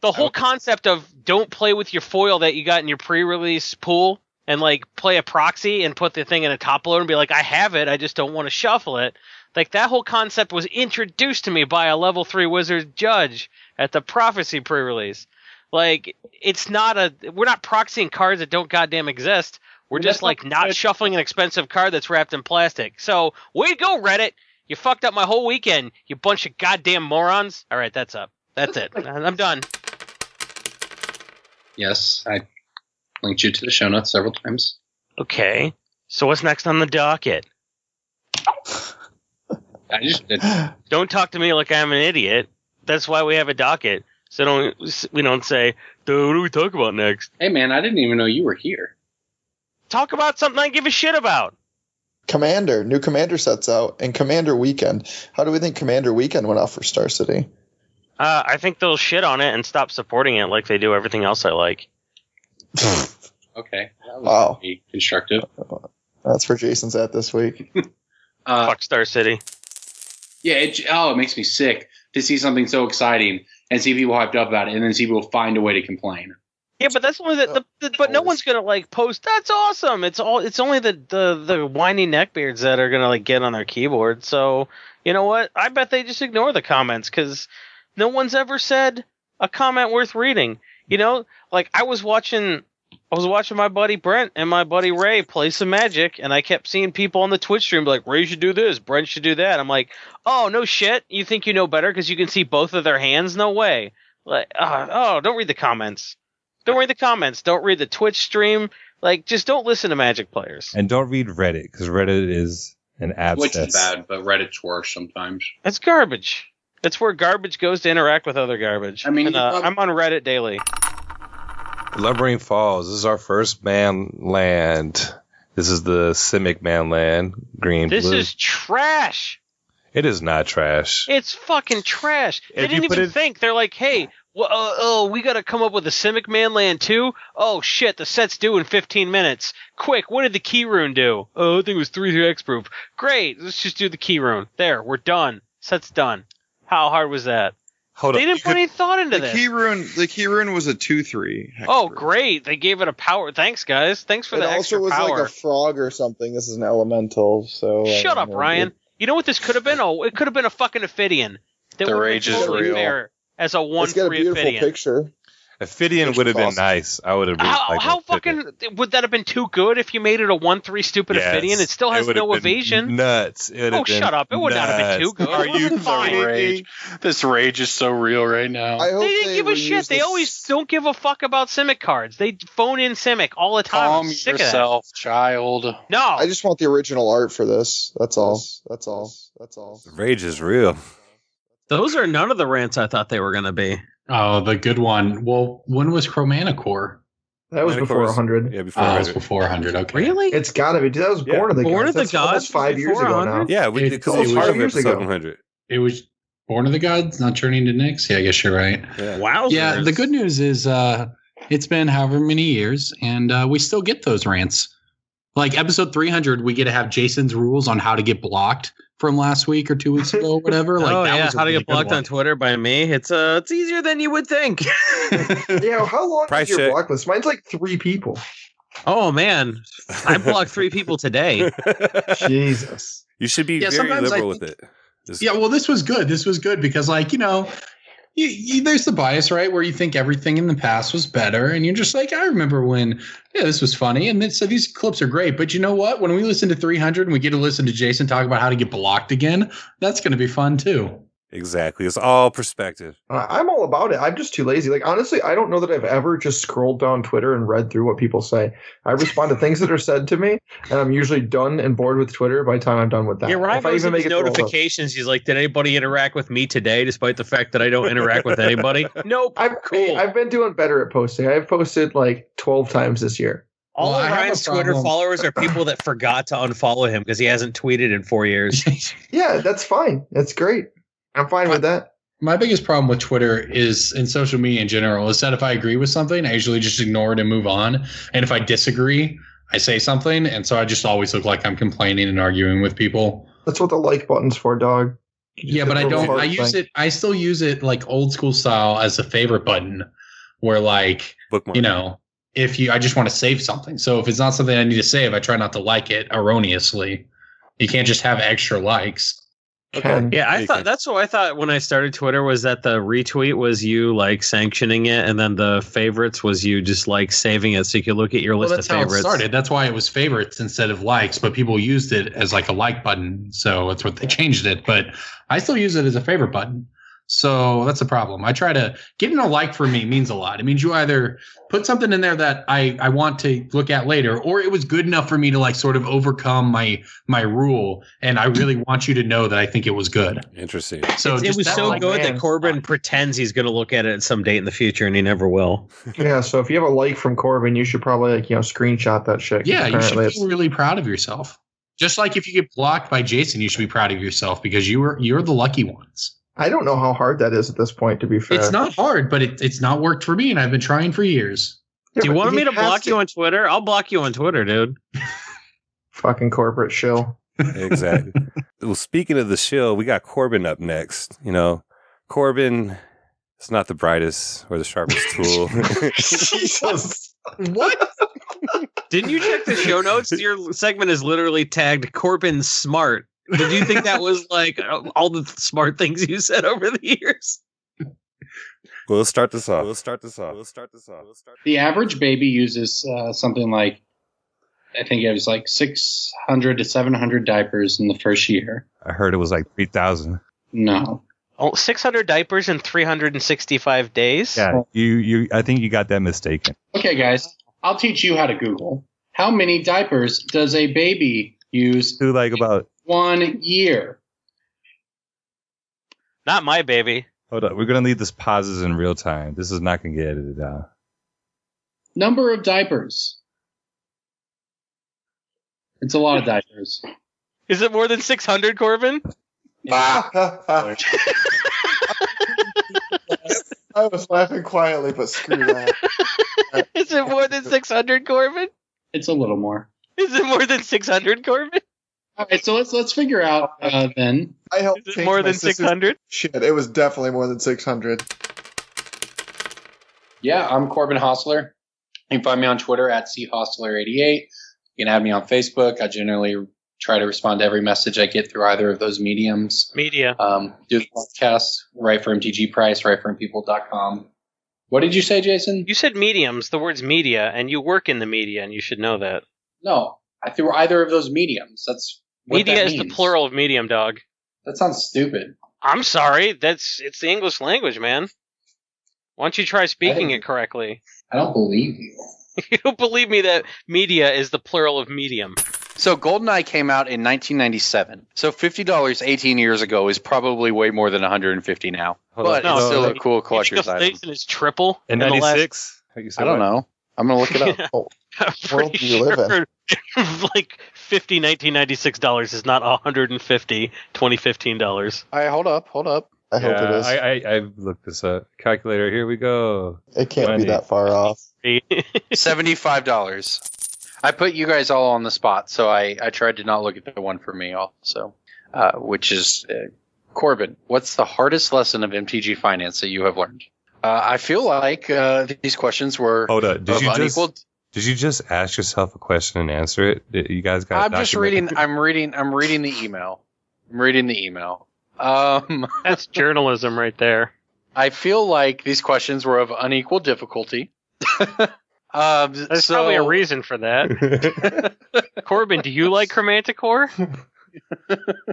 The whole concept of don't play with your foil that you got in your pre-release pool and, like, play a proxy and put the thing in a top loader and be like, I have it, I just don't want to shuffle it. Like, that whole concept was introduced to me by a level 3 Wizard judge at the Prophecy pre-release. Like, we're not proxying cards that don't goddamn exist. We're just, like, not shuffling an expensive card that's wrapped in plastic. So, way to go, Reddit. You fucked up my whole weekend, you bunch of goddamn morons. All right, that's up. That's it. I'm done. Yes, I linked you to the show notes several times. Okay. So what's next on the docket? I just did. Don't talk to me like I'm an idiot. That's why we have a docket. So we don't say, dude, what do we talk about next? Hey, man, I didn't even know you were here. Talk about something I give a shit about. Commander. New Commander sets out. And Commander Weekend. How do we think Commander Weekend went off for Star City? I think they'll shit on it and stop supporting it like they do everything else I like. Okay. That was pretty constructive. That's where Jason's at this week. Fuck Star City. Yeah, it makes me sick to see something so exciting and see people hyped up about it and then see people find a way to complain. Yeah, but that's only but no one's gonna like post. That's awesome. It's only the whiny neckbeards that are gonna like get on their keyboard. So you know what? I bet they just ignore the comments because no one's ever said a comment worth reading. You know, like I was watching my buddy Brent and my buddy Ray play some Magic, and I kept seeing people on the Twitch stream like, Ray should do this, Brent should do that. I'm like, oh, no shit. You think you know better because you can see both of their hands? No way. Like, don't read the comments. Don't read the comments. Don't read the Twitch stream. Like, just don't listen to Magic players. And don't read Reddit, because Reddit is an abscess. Which is bad, but Reddit's worse sometimes. It's garbage. It's where garbage goes to interact with other garbage. I mean, and, I'm on Reddit daily. Lumbering Falls. This is our first land. This is the Simic land. Green, This blue. is trash. It is not trash. It's fucking trash. They If you didn't put even it- think. They're like, hey, we got to come up with a Simic land too? Oh, shit, the set's due in 15 minutes. Quick, what did the key rune do? Oh, I think it was 3 hexproof. Great, let's just do the key rune. There, we're done. Set's done. How hard was that? Hold They didn't put any thought into this. The key rune was a 2/3. Oh, great. They gave it a power. Thanks, guys. Thanks for It the also extra was power. like a frog or something. This is an elemental, so... Shut up, Ryan. You know what this could have been? Oh, it could have been a fucking Ophidian. That The would've rage been is totally real. fair as a 1-3 It's got a beautiful Ophidian. picture. Ophidian would have been nice. I would have really liked How Ophidian. fucking would that have been too good if you made it a 1-3 stupid Yes. Ophidian? It still has It would have no been evasion. Nuts. It would Oh, have been shut up. It would not have been too nuts. good. Are It would you have been fine. Rage. This rage is so real right now. I hope They didn't give a shit. They always don't give a fuck about Simic cards. They phone in Simic all the time. Calm I'm sick yourself, child. of that. No. I just want the original art for this. That's all. That's all. That's all. Rage is real. Those are none of the rants I thought they were going to be. Oh, the good one. Well, when was Chromanicore? That was before 100. Yeah, before Oh, it was 100. before 100. Okay. Really? It's got to be. That was Born of the Born Gods. of the That's Gods almost 5 was years before ago 100? now. Yeah, we It- did because almost it was part 5 of years episode ago. 100. It was Born of the Gods, not turning to Nyx. Yeah, I guess you're right. Yeah. Wow. Yeah, the good news is it's been however many years, and we still get those rants. Like episode 300, we get to have Jason's rules on how to get blocked from last week or 2 weeks ago, or whatever. Like, oh that yeah, was a how to really get good blocked one. on Twitter by me? It's easier than you would think. Yeah, how long Price is your check. block list? Mine's like 3 people. Oh man, I blocked 3 people today. Jesus. You should be very sometimes liberal with it. Yeah, well, this was good. This was good because, like, there's the bias, right, where you think everything in the past was better, and you're just like, I remember when, this was funny, and so these clips are great. But you know what? When we listen to 300 and we get to listen to Jason talk about how to get blocked again, that's going to be fun too. Exactly. It's all perspective. I'm all about it. I'm just too lazy. Like, honestly, I don't know that I've ever just scrolled down Twitter and read through what people say. I respond to things that are said to me, and I'm usually done and bored with Twitter by the time I'm done with that. Yeah, Ryan if I goes even in make his it notifications. He's like, did anybody interact with me today, despite the fact that I don't interact with anybody? Nope. I've been doing better at posting. I've posted like 12 times this year. All of Ryan's Twitter followers are people that forgot to unfollow him because he hasn't tweeted in 4 years. Yeah, that's fine. That's great. I'm fine with that. My biggest problem with Twitter is, in social media in general, is that if I agree with something, I usually just ignore it and move on. And if I disagree, I say something. And so I just always look like I'm complaining and arguing with people. That's what the like button's for, dog. Yeah, but I don't. I use it. I still use it like old school style as a favorite button, where like bookmark. If I just want to save something. So if it's not something I need to save, I try not to like it erroneously. You can't just have extra likes. Okay. Yeah, that's what I thought when I started Twitter, was that the retweet was you like sanctioning it, and then the favorites was you just like saving it so you could look at your list of favorites. That's how it started. That's why it was favorites instead of likes, but people used it as like a like button, so that's what they changed it. But I still use it as a favorite button. So that's the problem. I try to getting a like for me means a lot. It means you either put something in there that I want to look at later, or it was good enough for me to like sort of overcome my rule. And I really want you to know that I think it was good. Interesting. So it was so good that Corbin pretends he's going to look at it at some date in the future, and he never will. Yeah. So if you have a like from Corbin, you should probably screenshot that shit. Yeah, you should be really proud of yourself. Just like if you get blocked by Jason, you should be proud of yourself because you're the lucky ones. I don't know how hard that is at this point, to be fair. It's not hard, but it's not worked for me, and I've been trying for years. Do you want me to block you on Twitter? I'll block you on Twitter, dude. Fucking corporate shill. Exactly. Well, speaking of the shill, we got Corbin up next. Corbin is not the brightest or the sharpest tool. Jesus. What? Didn't you check the show notes? Your segment is literally tagged Corbin Smart. Did you think that was like all the smart things you said over the years? We'll start this off. The average baby uses something like, I think it was like 600 to 700 diapers in the first year. I heard it was like 3,000. No. 600 diapers in 365 days? Yeah, you. I think you got that mistaken. Okay, guys, I'll teach you how to Google. How many diapers does a baby use to like about 1 year? Not my baby. Hold up. We're going to leave this pauses in real time. This is not going to get edited out. Number of diapers. It's a lot of diapers. Is it more than 600, Corbin? I was laughing quietly, but screw that. Is it more than 600, Corbin? It's a little more. Is it more than 600, Corbin? All right, so let's figure out then. I helped Is it more than 600? Shit, it was definitely more than 600. Yeah, I'm Corbin Hostler. You can find me on Twitter at chostler88. You can add me on Facebook. I generally try to respond to every message I get through either of those mediums. Media. Do the podcast, write for MTG Price, write for MPeople.com. What did you say, Jason? You said mediums, the word's media, and you work in the media, and you should know that. No, I threw either of those mediums. That's what media that is the means. plural of medium, dog. That sounds stupid. I'm sorry. It's the English language, man. Why don't you try speaking it correctly? I don't believe you. You don't believe me that media is the plural of medium. So GoldenEye came out in 1997. So $50 18 years ago is probably way more than $150 now. But it's still a cool collector's item. Jason is triple in 96? I don't know. I'm going to look it up. Oh, world do you live in? Like $1996 is not $150 $2015. All right, hold up. I hope it is. I looked this up. Calculator, here we go. It can't be that far off. $75. I put you guys all on the spot, so I tried to not look at the one for me also, which is Corbin. What's the hardest lesson of MTG finance that you have learned? I feel like these questions were Hold up. Did you unequal. Did you just ask yourself a question and answer it? You guys got. I'm just reading. I'm reading the email. That's journalism right there. I feel like these questions were of unequal difficulty. There's probably a reason for that. Corbin, do you like Chromanticore?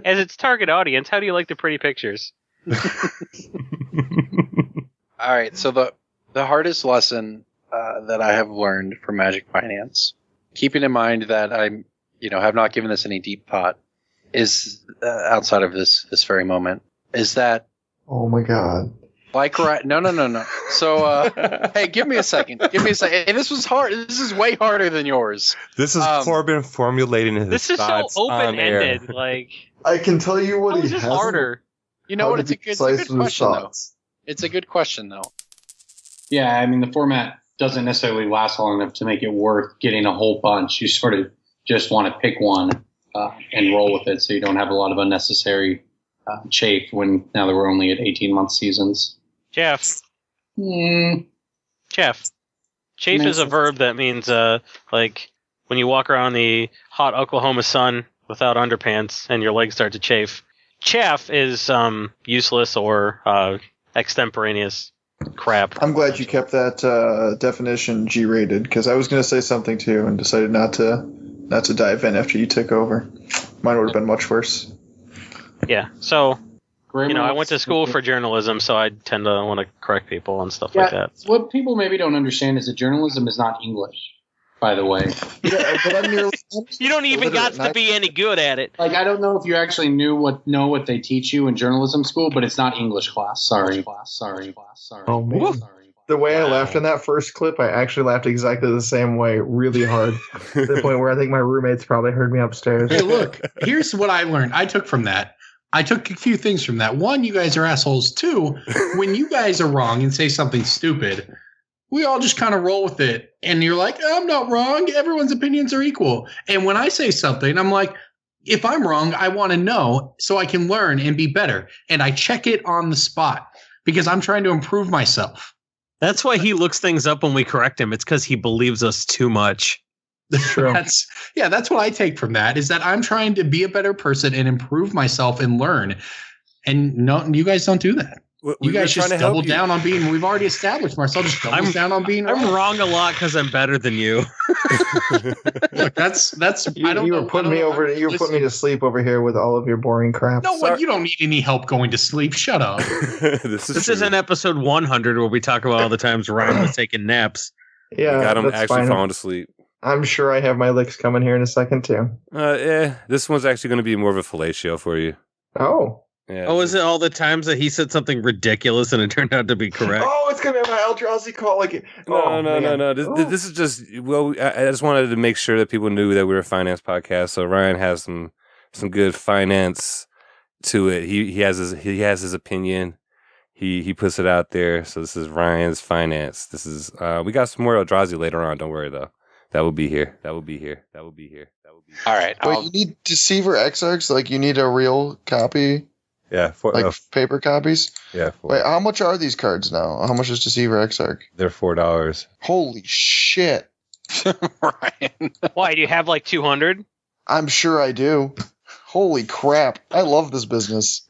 As its target audience, how do you like the pretty pictures? All right, so the hardest lesson that I have learned from Magic Finance, keeping in mind that I'm, have not given this any deep thought, is outside of this very moment, is that. Oh my god. No. So, hey, give me a second. And this was hard. This is way harder than yours. This is Corbin formulating his This is so open-ended. Like, I can tell you what he is has. Harder. You know what? It's a good question, though. It's a good question, though. Yeah, I mean, the format doesn't necessarily last long enough to make it worth getting a whole bunch. You sort of just want to pick one and roll with it so you don't have a lot of unnecessary chafe now that we're only at 18-month seasons. Jeff. Jeff. Chafe is a verb that means, like, when you walk around the hot Oklahoma sun without underpants and your legs start to chafe. Chaff is useless or extemporaneous crap. I'm glad you kept that definition G-rated, because I was going to say something too and decided not to dive in after you took over. Mine would have been much worse. Yeah, so... I went to school for journalism, so I tend to want to correct people and stuff like that. What people maybe don't understand is that journalism is not English, by the way. Yeah, but I'm nearly. You don't even got to be any good at it. Like, I don't know if you actually know what they teach you in journalism school, but it's not English class. Sorry. Oh man. The way I laughed in that first clip, I actually laughed exactly the same way, really hard, to the point where I think my roommates probably heard me upstairs. Hey, look, here's what I learned. I took a few things from that. One, you guys are assholes. Two, when you guys are wrong and say something stupid, we all just kind of roll with it. And you're like, I'm not wrong. Everyone's opinions are equal. And when I say something, I'm like, if I'm wrong, I want to know so I can learn and be better. And I check it on the spot because I'm trying to improve myself. That's why he looks things up when we correct him. It's because he believes us too much. True. That's what I take from that, is that I'm trying to be a better person and improve myself and learn. And no, you guys don't do that. You guys just double down on being. We've already established Marcel just doubles down on being. I'm wrong a lot because I'm better than you. Look, that's. You were putting me over. You were putting me to sleep over here with all of your boring crap. No, you don't need any help going to sleep. Shut up. This isn't episode 100 where we talk about all the times Ryan was taking naps. Yeah, we got him that's actually fine. falling asleep. I'm sure I have my licks coming here in a second too. This one's actually going to be more of a fellatio for you. Oh. Yeah. Oh, is it all the times that he said something ridiculous and it turned out to be correct? Oh, it's gonna be my Eldrazi call. No. This is just I just wanted to make sure that people knew that we were a finance podcast. So Ryan has some good finance to it. He has his opinion. He puts it out there. So this is Ryan's finance. This is we got some more Eldrazi later on. Don't worry though. That will be here. All right. Wait, you need Deceiver Exarchs? Like, you need a real copy? Yeah. Paper copies? Yeah. Wait, how much are these cards now? How much is Deceiver Exarch? They're $4. Holy shit. Ryan. Why, do you have like 200? I'm sure I do. Holy crap. I love this business.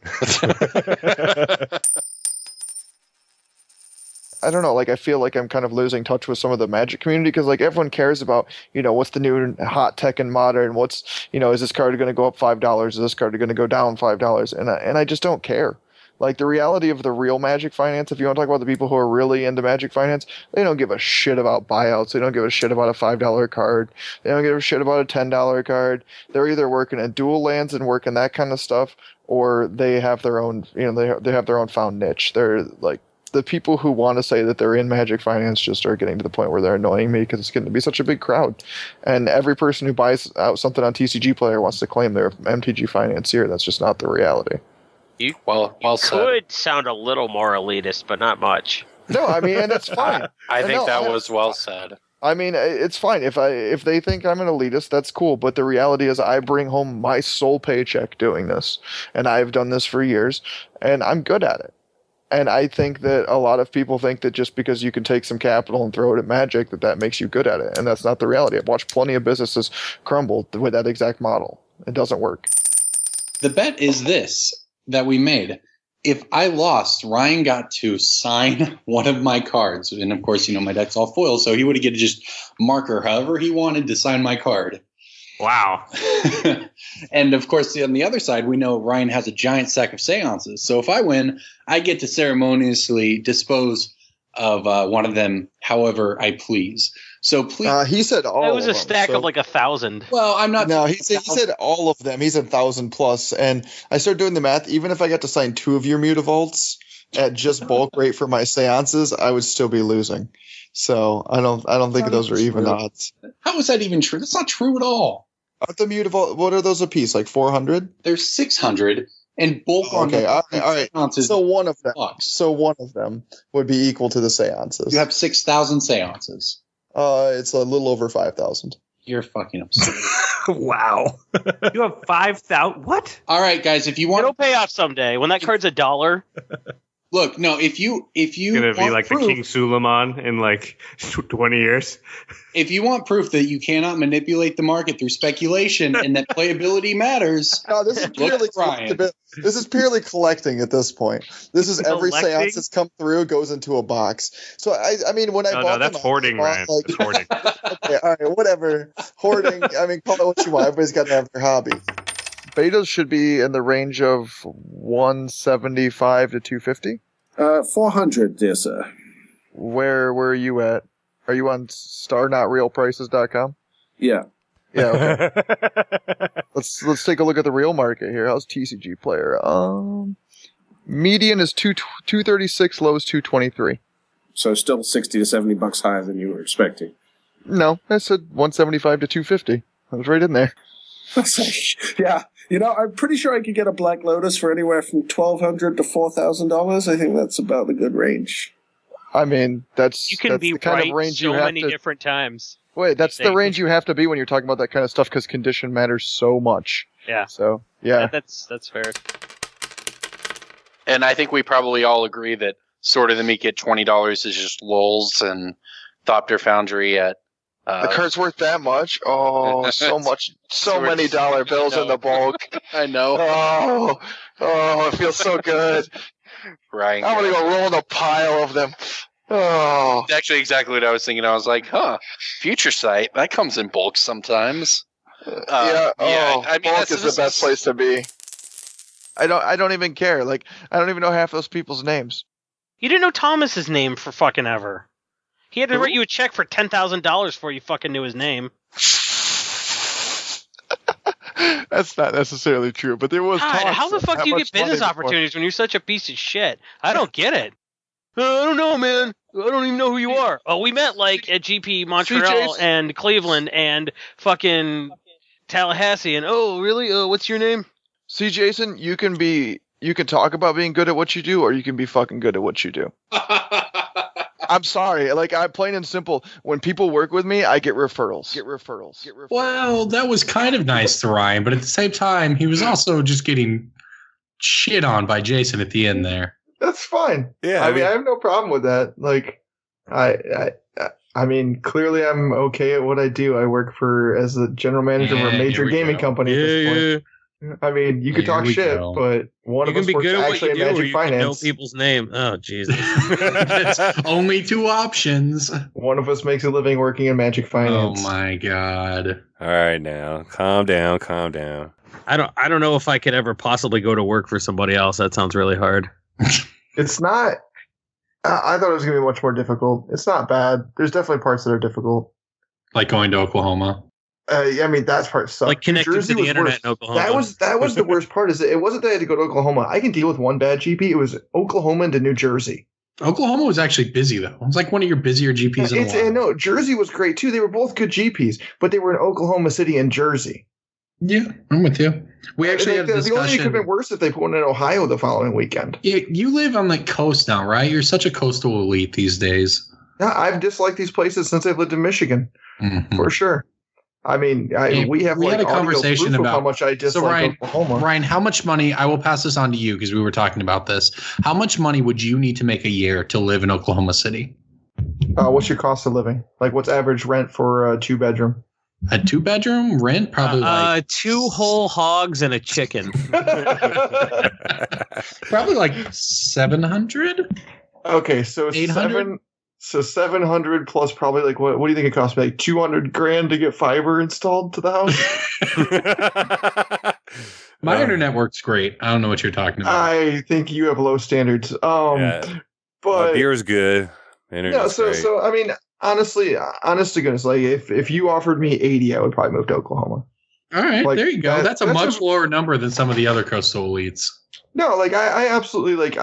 I don't know, like, I feel like I'm kind of losing touch with some of the Magic community because, like, everyone cares about, what's the new hot tech and modern, what's, is this card going to go up $5? Is this card going to go down $5? And I just don't care. Like, the reality of the real Magic Finance, if you want to talk about the people who are really into Magic Finance, they don't give a shit about buyouts. They don't give a shit about a $5 card. They don't give a shit about a $10 card. They're either working at dual lands and working that kind of stuff, or they have their own, they have their own found niche. They're, like, the people who want to say that they're in Magic Finance just are getting to the point where they're annoying me because it's going to be such a big crowd. And every person who buys out something on TCG Player wants to claim they're MTG financier. That's just not the reality. Well said. Could sound a little more elitist, but not much. No, I mean, and that's fine. I think that was well said. I mean, it's fine. If they think I'm an elitist, that's cool. But the reality is I bring home my sole paycheck doing this. And I've done this for years. And I'm good at it. And I think that a lot of people think that just because you can take some capital and throw it at Magic, that makes you good at it. And that's not the reality. I've watched plenty of businesses crumble with that exact model. It doesn't work. The bet is this that we made. If I lost, Ryan got to sign one of my cards. And of course, my deck's all foil, so he would get to just marker however he wanted to sign my card. Wow. And of course, on the other side, we know Ryan has a giant stack of seances. So if I win, I get to ceremoniously dispose of one of them however I please. So please. He said all of them. It was a stack of like 1,000. Well, I'm not. No, he said all of them. He said 1,000 plus. And I started doing the math. Even if I got to sign 2 of your Mutavaults at just bulk rate for my seances, I would still be losing. So I don't think those are even odds. How is that even true? That's not true at all. Aren't the Mutavault? What are those a piece? Like 400? They're 600 and bulk on. Okay, all right. So one of them would be equal to the seances. You have 6,000 seances. It's a little over 5,000. You're fucking absurd. Wow. You have 5,000. What? All right, guys. If you want, it'll pay off someday when that card's $1. Look, no. If you gonna be like proof, the King Suleiman in like 20 years. If you want proof that you cannot manipulate the market through speculation and that playability matters, no, this is purely collecting at this point. This is every seance that's come through goes into a box. So I mean, when I bought that's hoarding, Ryan. That's hoarding. Okay, all right, whatever. Hoarding. I mean, call it what you want. Everybody's got to have their hobby. Betas should be in the range of 175 to 250. 400, dear sir. Where are you at? Are you on starnotrealprices.com? Yeah. Yeah. Okay. let's take a look at the real market here. How's TCG player? Median is 236, low is 223. So still 60 to $70 higher than you were expecting. No, I said 175 to 250. I was right in there. Yeah. I'm pretty sure I could get a Black Lotus for anywhere from $1,200 to $4,000. I think that's about a good range. I mean, that's be the kind right of range so you have many different times. Wait, that's the range you have to be when you're talking about that kind of stuff because condition matters so much. Yeah. So, yeah. That's fair. And I think we probably all agree that Sword of the Meek at $20 is just lulz, and Thopter Foundry at the card's worth that much? Oh, so much. So many dollar bills in the bulk. I know. Oh, it feels so good. Right. I'm going to go roll in a pile of them. Oh. That's actually exactly what I was thinking. I was like, Future Sight, that comes in bulk sometimes. I mean, bulk is the best place to be. I don't even care. Like, I don't even know half those people's names. You didn't know Thomas's name for fucking ever. He had to write you a check for $10,000 before you fucking knew his name. That's not necessarily true, but there was God, talk. how the fuck do you get business opportunities when you're such a piece of shit? I don't get it. I don't know, man. I don't even know who you are. Oh, we met like at GP Montreal and Cleveland and fucking Tallahassee. And oh, really? What's your name? See, Jason, you can talk about being good at what you do, or you can be fucking good at what you do. I'm sorry. Like, I'm plain and simple. When people work with me, I get referrals. Well, that was kind of nice to Ryan, but at the same time, he was also just getting shit on by Jason at the end there. That's fine. Yeah, I mean, I have no problem with that. Like, I mean, clearly I'm okay at what I do. I work as the general manager of a major gaming company at this point. I mean, you could talk shit, but one of us works actually in Magic Finance. You know people's name. Oh, Jesus. Only 2 options. One of us makes a living working in Magic Finance. Oh my God. All right, now calm down. I don't know if I could ever possibly go to work for somebody else. That sounds really hard. It's not. I thought it was going to be much more difficult. It's not bad. There's definitely parts that are difficult. Like going to Oklahoma. I mean, that part sucked. Like connected to the internet in Oklahoma. That was the worst part. Is it wasn't that I had to go to Oklahoma. I can deal with one bad GP. It was Oklahoma into New Jersey. Oklahoma was actually busy, though. It was like one of your busier GPs in a while. No, Jersey was great, too. They were both good GPs, but they were in Oklahoma City and Jersey. Yeah, I'm with you. We actually had a discussion. The only thing could have been worse if they put one in Ohio the following weekend. You live on the coast now, right? You're such a coastal elite these days. Yeah, I've disliked these places since I've lived in Michigan, for sure. I mean, we have we like had a audio conversation proof of about how much I dislike Oklahoma. Ryan, how much money? I will pass this on to you because we were talking about this. How much money would you need to make a year to live in Oklahoma City? What's your cost of living? Like, what's average rent for a 2-bedroom? A 2-bedroom rent, probably like 2 whole hogs and a chicken. probably like 700. Okay, so 800? 700 plus probably like what do you think it costs me? Like $200,000 to get fiber installed to the house? My internet works great. I don't know what you're talking about. I think you have low standards. My But beer's good. Internet's great. so I mean, honestly, honest to goodness, like if you offered me 80, I would probably move to Oklahoma. All right, Like, there you go. That's a much a- lower number than some of the other coastal elites. No, like I absolutely like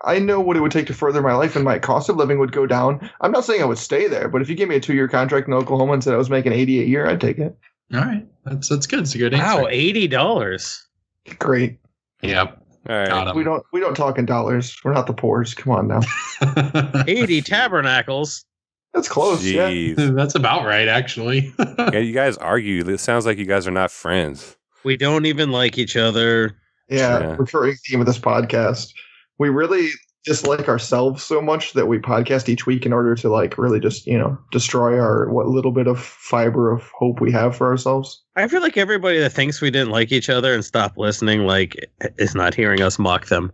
I know what it would take to further my life, and my cost of living would go down. I'm not saying I would stay there, but if you gave me a 2-year contract in Oklahoma and said I was making 80 a year, I'd take it. All right, that's good. It's a good answer. Wow, $80. Great. Yep. All right. Got 'em. We don't talk in dollars. We're not the poors. Come on now. 80 tabernacles. That's close. Jeez. Yeah. That's about right, actually. Yeah, you guys argue. It sounds like you guys are not friends. We don't even like each other. Yeah. Recurring theme of this podcast. We really dislike ourselves so much that we podcast each week in order to like really just, destroy our what little bit of fiber of hope we have for ourselves. I feel like everybody that thinks we didn't like each other and stopped listening, like, is not hearing us mock them.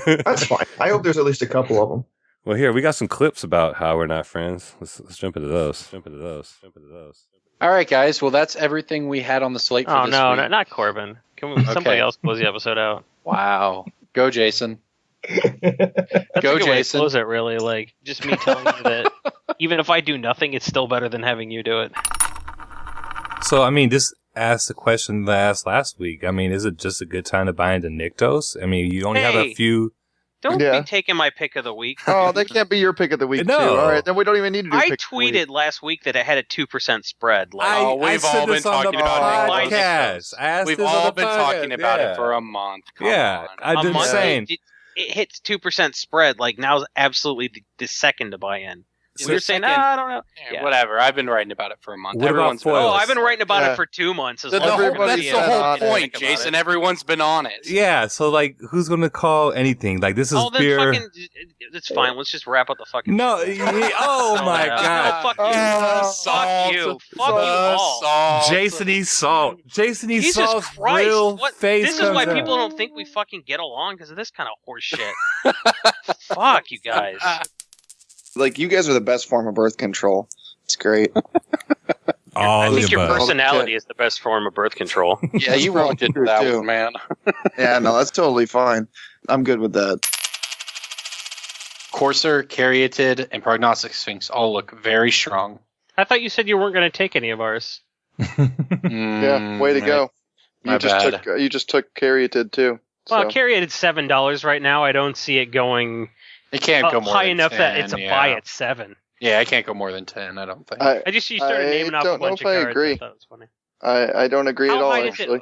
That's fine. I hope there's at least a couple of them. Well, here we got some clips about how we're not friends. Let's jump into those. All right, guys. Well, that's everything we had on the slate for Oh this no, week. not Corbin. Can somebody else close the episode out? Wow. Go, Jason. That's Go, a good way to Jason. close it, really. Like, just me telling you that even if I do nothing, it's still better than having you do it. So, I mean, this asked the question that I asked last week. I mean, is it just a good time to buy into Nyctos? I mean, you only have a Hey. few. Don't Yeah. be taking my pick of the week. Oh, that can't be your pick of the week, No. too. All right, then we don't even need to do I pick of the week. tweeted last week that it had a 2% spread. Like, I we've said all been this on talking the about it. podcast. I asked We've this on all the been podcast. talking about Yeah. it for a month. Come Yeah, on. I've been month, saying. it hits 2% spread. Like, now's absolutely the second to buy in. So You're saying, second- I don't know. Yeah, whatever. I've been writing about it for a month. What about Everyone's been foils? Oh, I've been writing about Yeah. it for 2 months. As The long as whole, everybody that's is the whole on it. point, Think about Jason. it. Everyone's been on it. Yeah, so like, who's gonna call anything? Like, this is Oh, then beer. fucking, it's fine. Let's just wrap up the fucking. No, oh my god, Fuck you. Fuck you. Fuck you all. Jason E. Salt. Jason E. Jesus Salt's Christ! real What? face. This is why comes people out. don't think we fucking get along because of this kind of horse shit. Fuck you guys. Like, you guys are the best form of birth control. It's great. All I the think your above. personality is the best form of birth control. Yeah, you walked into that too. one, man. Yeah, no, that's totally fine. I'm good with that. Courser, Caryatid, and Prognostic Sphinx all look very strong. I thought you said you weren't going to take any of ours. Yeah, way to go. My bad. You just took Caryatid too. Well, So. carry it at $7 right now. I don't see it going It can't go more high than enough 10, that it's a yeah. buy at 7. Yeah, I can't go more than 10, I don't think. I just you started I naming off a don't know bunch if of I cards. agree. I thought it was funny. I don't agree at How all, high does actually.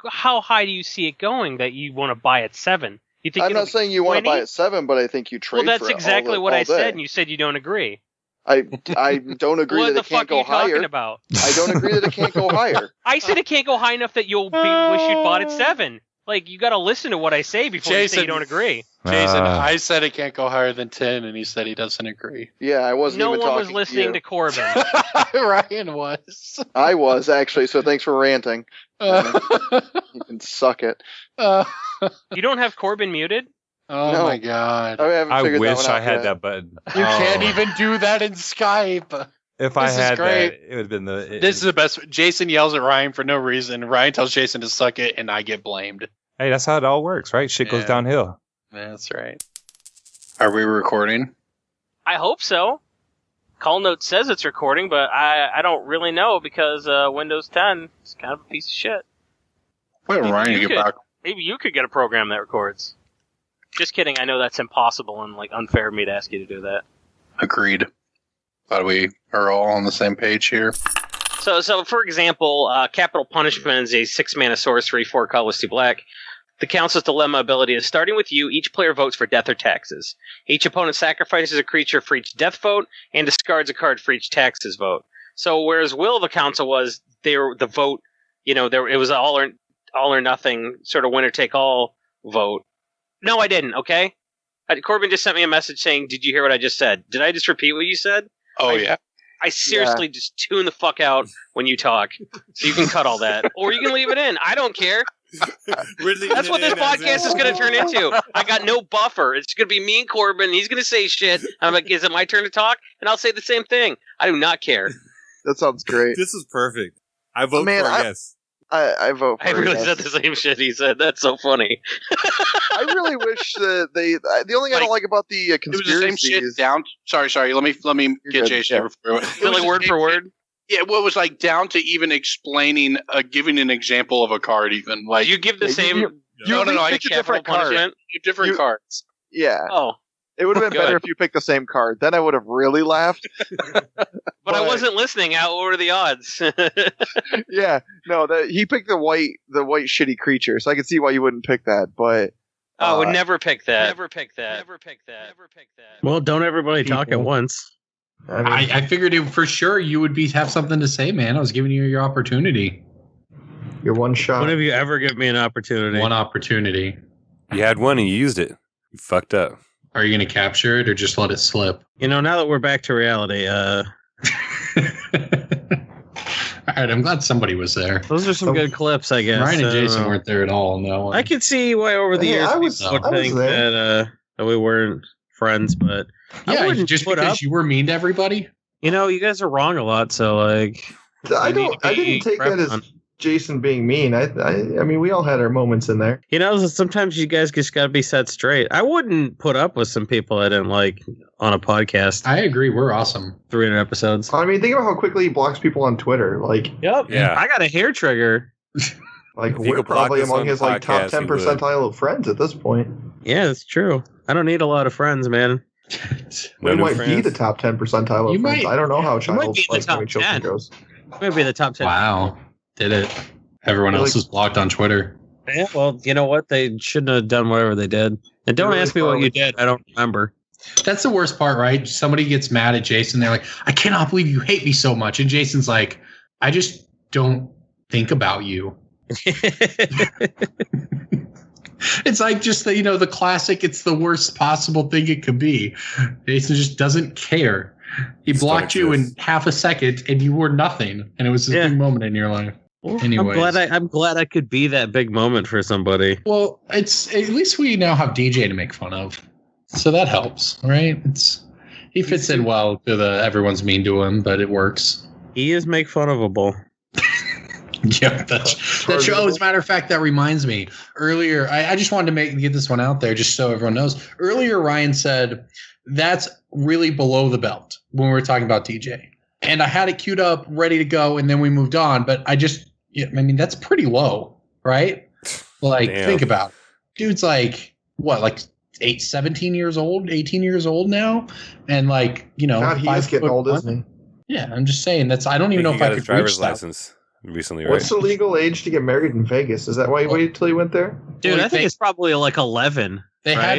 How high do you see it going that you want to buy at 7? You think I'm it'll not be saying you want to 20? buy at 7, but I think you trade Well, that's for it exactly all what I day. said, and you said you don't agree. I don't agree What that the it can't fuck are go you talking higher. about? I don't agree that it can't go higher. I said it can't go high enough that you'll wish you'd bought at 7. Like, you got to listen to what I say before you say Jason, you don't agree. Jason, I said it can't go higher than 10, and he said he doesn't agree. Yeah, I wasn't No even one talking was listening you. to Corbin. Ryan was. I was, actually, so thanks for ranting. You can suck it. You don't have Corbin muted? Oh No. my god. I haven't I figured that wish one I out had yet. that button. You Oh. can't even do that in Skype. If I This is had great. that, it would have been the. This is the best. Jason yells at Ryan for no reason. Ryan tells Jason to suck it, and I get blamed. Hey, that's how it all works, right? Shit goes Yeah. downhill. That's right. Are we recording? I hope so. Call note says it's recording, but I don't really know because Windows 10 is kind of a piece of shit. Wait, Maybe Ryan, you to get could- back. Maybe you could get a program that records. Just kidding. I know that's impossible and like unfair of me to ask you to do that. Agreed. Glad we are all on the same page here. So for example, Capital Punishment is a 6-mana sorcery, 4 colors, 2 black. The Council's Dilemma ability is starting with you, each player votes for death or taxes. Each opponent sacrifices a creature for each death vote and discards a card for each taxes vote. So whereas Will, the council was, the vote, it was all or nothing, sort of winner take all vote. No, I didn't. Okay, Corbin just sent me a message saying, "Did you hear what I just said? Did I just repeat what you said?" Oh yeah. I seriously just tune the fuck out when you talk, so you can cut all that, or you can leave it in. I don't care. That's what this podcast is going to turn into. I got no buffer. It's going to be me and Corbin. He's going to say shit. I'm like, is it my turn to talk? And I'll say the same thing. I do not care. That sounds great. This is perfect. I vote for yes. I vote for I really yes. said the same shit he said. That's so funny. I really wish that the only thing I don't like about the It was conspiracy the same shit is down. Sorry. Let me get good, Jason yeah. before. Is it like word for word? Yeah, well, it was like down to even explaining, giving an example of a card. Even like You give the same. no. I picked a different card. punishment? different cards. Yeah. Oh, It would have been Good. better if you picked the same card. Then I would have really laughed. but I wasn't listening. What were the odds? Yeah, no, he picked the white shitty creature, so I can see why you wouldn't pick that. But I would never pick that. Never pick that. Well, don't everybody talk at once. I figured for sure you would have something to say, man. I was giving you your opportunity. Your one shot. When have you ever given me an opportunity? One opportunity. You had one and you used it. You fucked up. Are you going to capture it or just let it slip? Now that we're back to reality, All right, I'm glad somebody was there. those are some good clips, I guess. Ryan and Jason weren't there at all. No, I could see why over the years I was people would think that we weren't friends, but I wouldn't just put because up. you were mean to everybody. You guys are wrong a lot, so like. I didn't take that as Jason being mean. I mean, we all had our moments in there. Sometimes you guys just got to be set straight. I wouldn't put up with some people I didn't like on a podcast. I agree. We're awesome. 300 episodes. I mean, think about how quickly he blocks people on Twitter. Like, yep. Yeah. I got a hair trigger. Like, If you we're could block probably us among on his the like top podcast, 10 you would. percentile of friends at this point. Yeah, it's true. I don't need a lot of friends, man. We might be the top 10 percentile of You friends. might- I don't know how might child be in the like top having children 10. goes. Maybe the top 10. Wow, did it? Everyone else is blocked on Twitter. Yeah, well, you know what? They shouldn't have done whatever they did. And don't Really ask me what you probably- did. I don't remember. That's the worst part, right? Somebody gets mad at Jason. They're like, I cannot believe you hate me so much. And Jason's like, I just don't think about you. It's like just the classic, it's the worst possible thing it could be. Jason just doesn't care. He blocked you in half a second and you were nothing. And it was a big moment in your life. Well, Anyways. I'm glad I could be that big moment for somebody. Well, it's at least we now have DJ to make fun of. So that helps, right? He fits in well to the everyone's mean to him, but it works. He is make fun ofable. Yeah, that's true. Oh, as a matter of fact, that reminds me. Earlier, I just wanted to get this one out there just so everyone knows. Earlier, Ryan said that's really below the belt when we were talking about DJ. And I had it queued up, ready to go, and then we moved on. But that's pretty low, right? Like, Damn. think about it. Dude's like, what, like 17 years old, 18 years old now? And like, God, he is getting old, 5'1". isn't he? Yeah, I'm just saying I don't even know if I got could his driver's reach that. license recently, right? What's the legal age to get married in Vegas? Is that why you waited till you went there? Dude, Well, I think it's probably like 11. They right?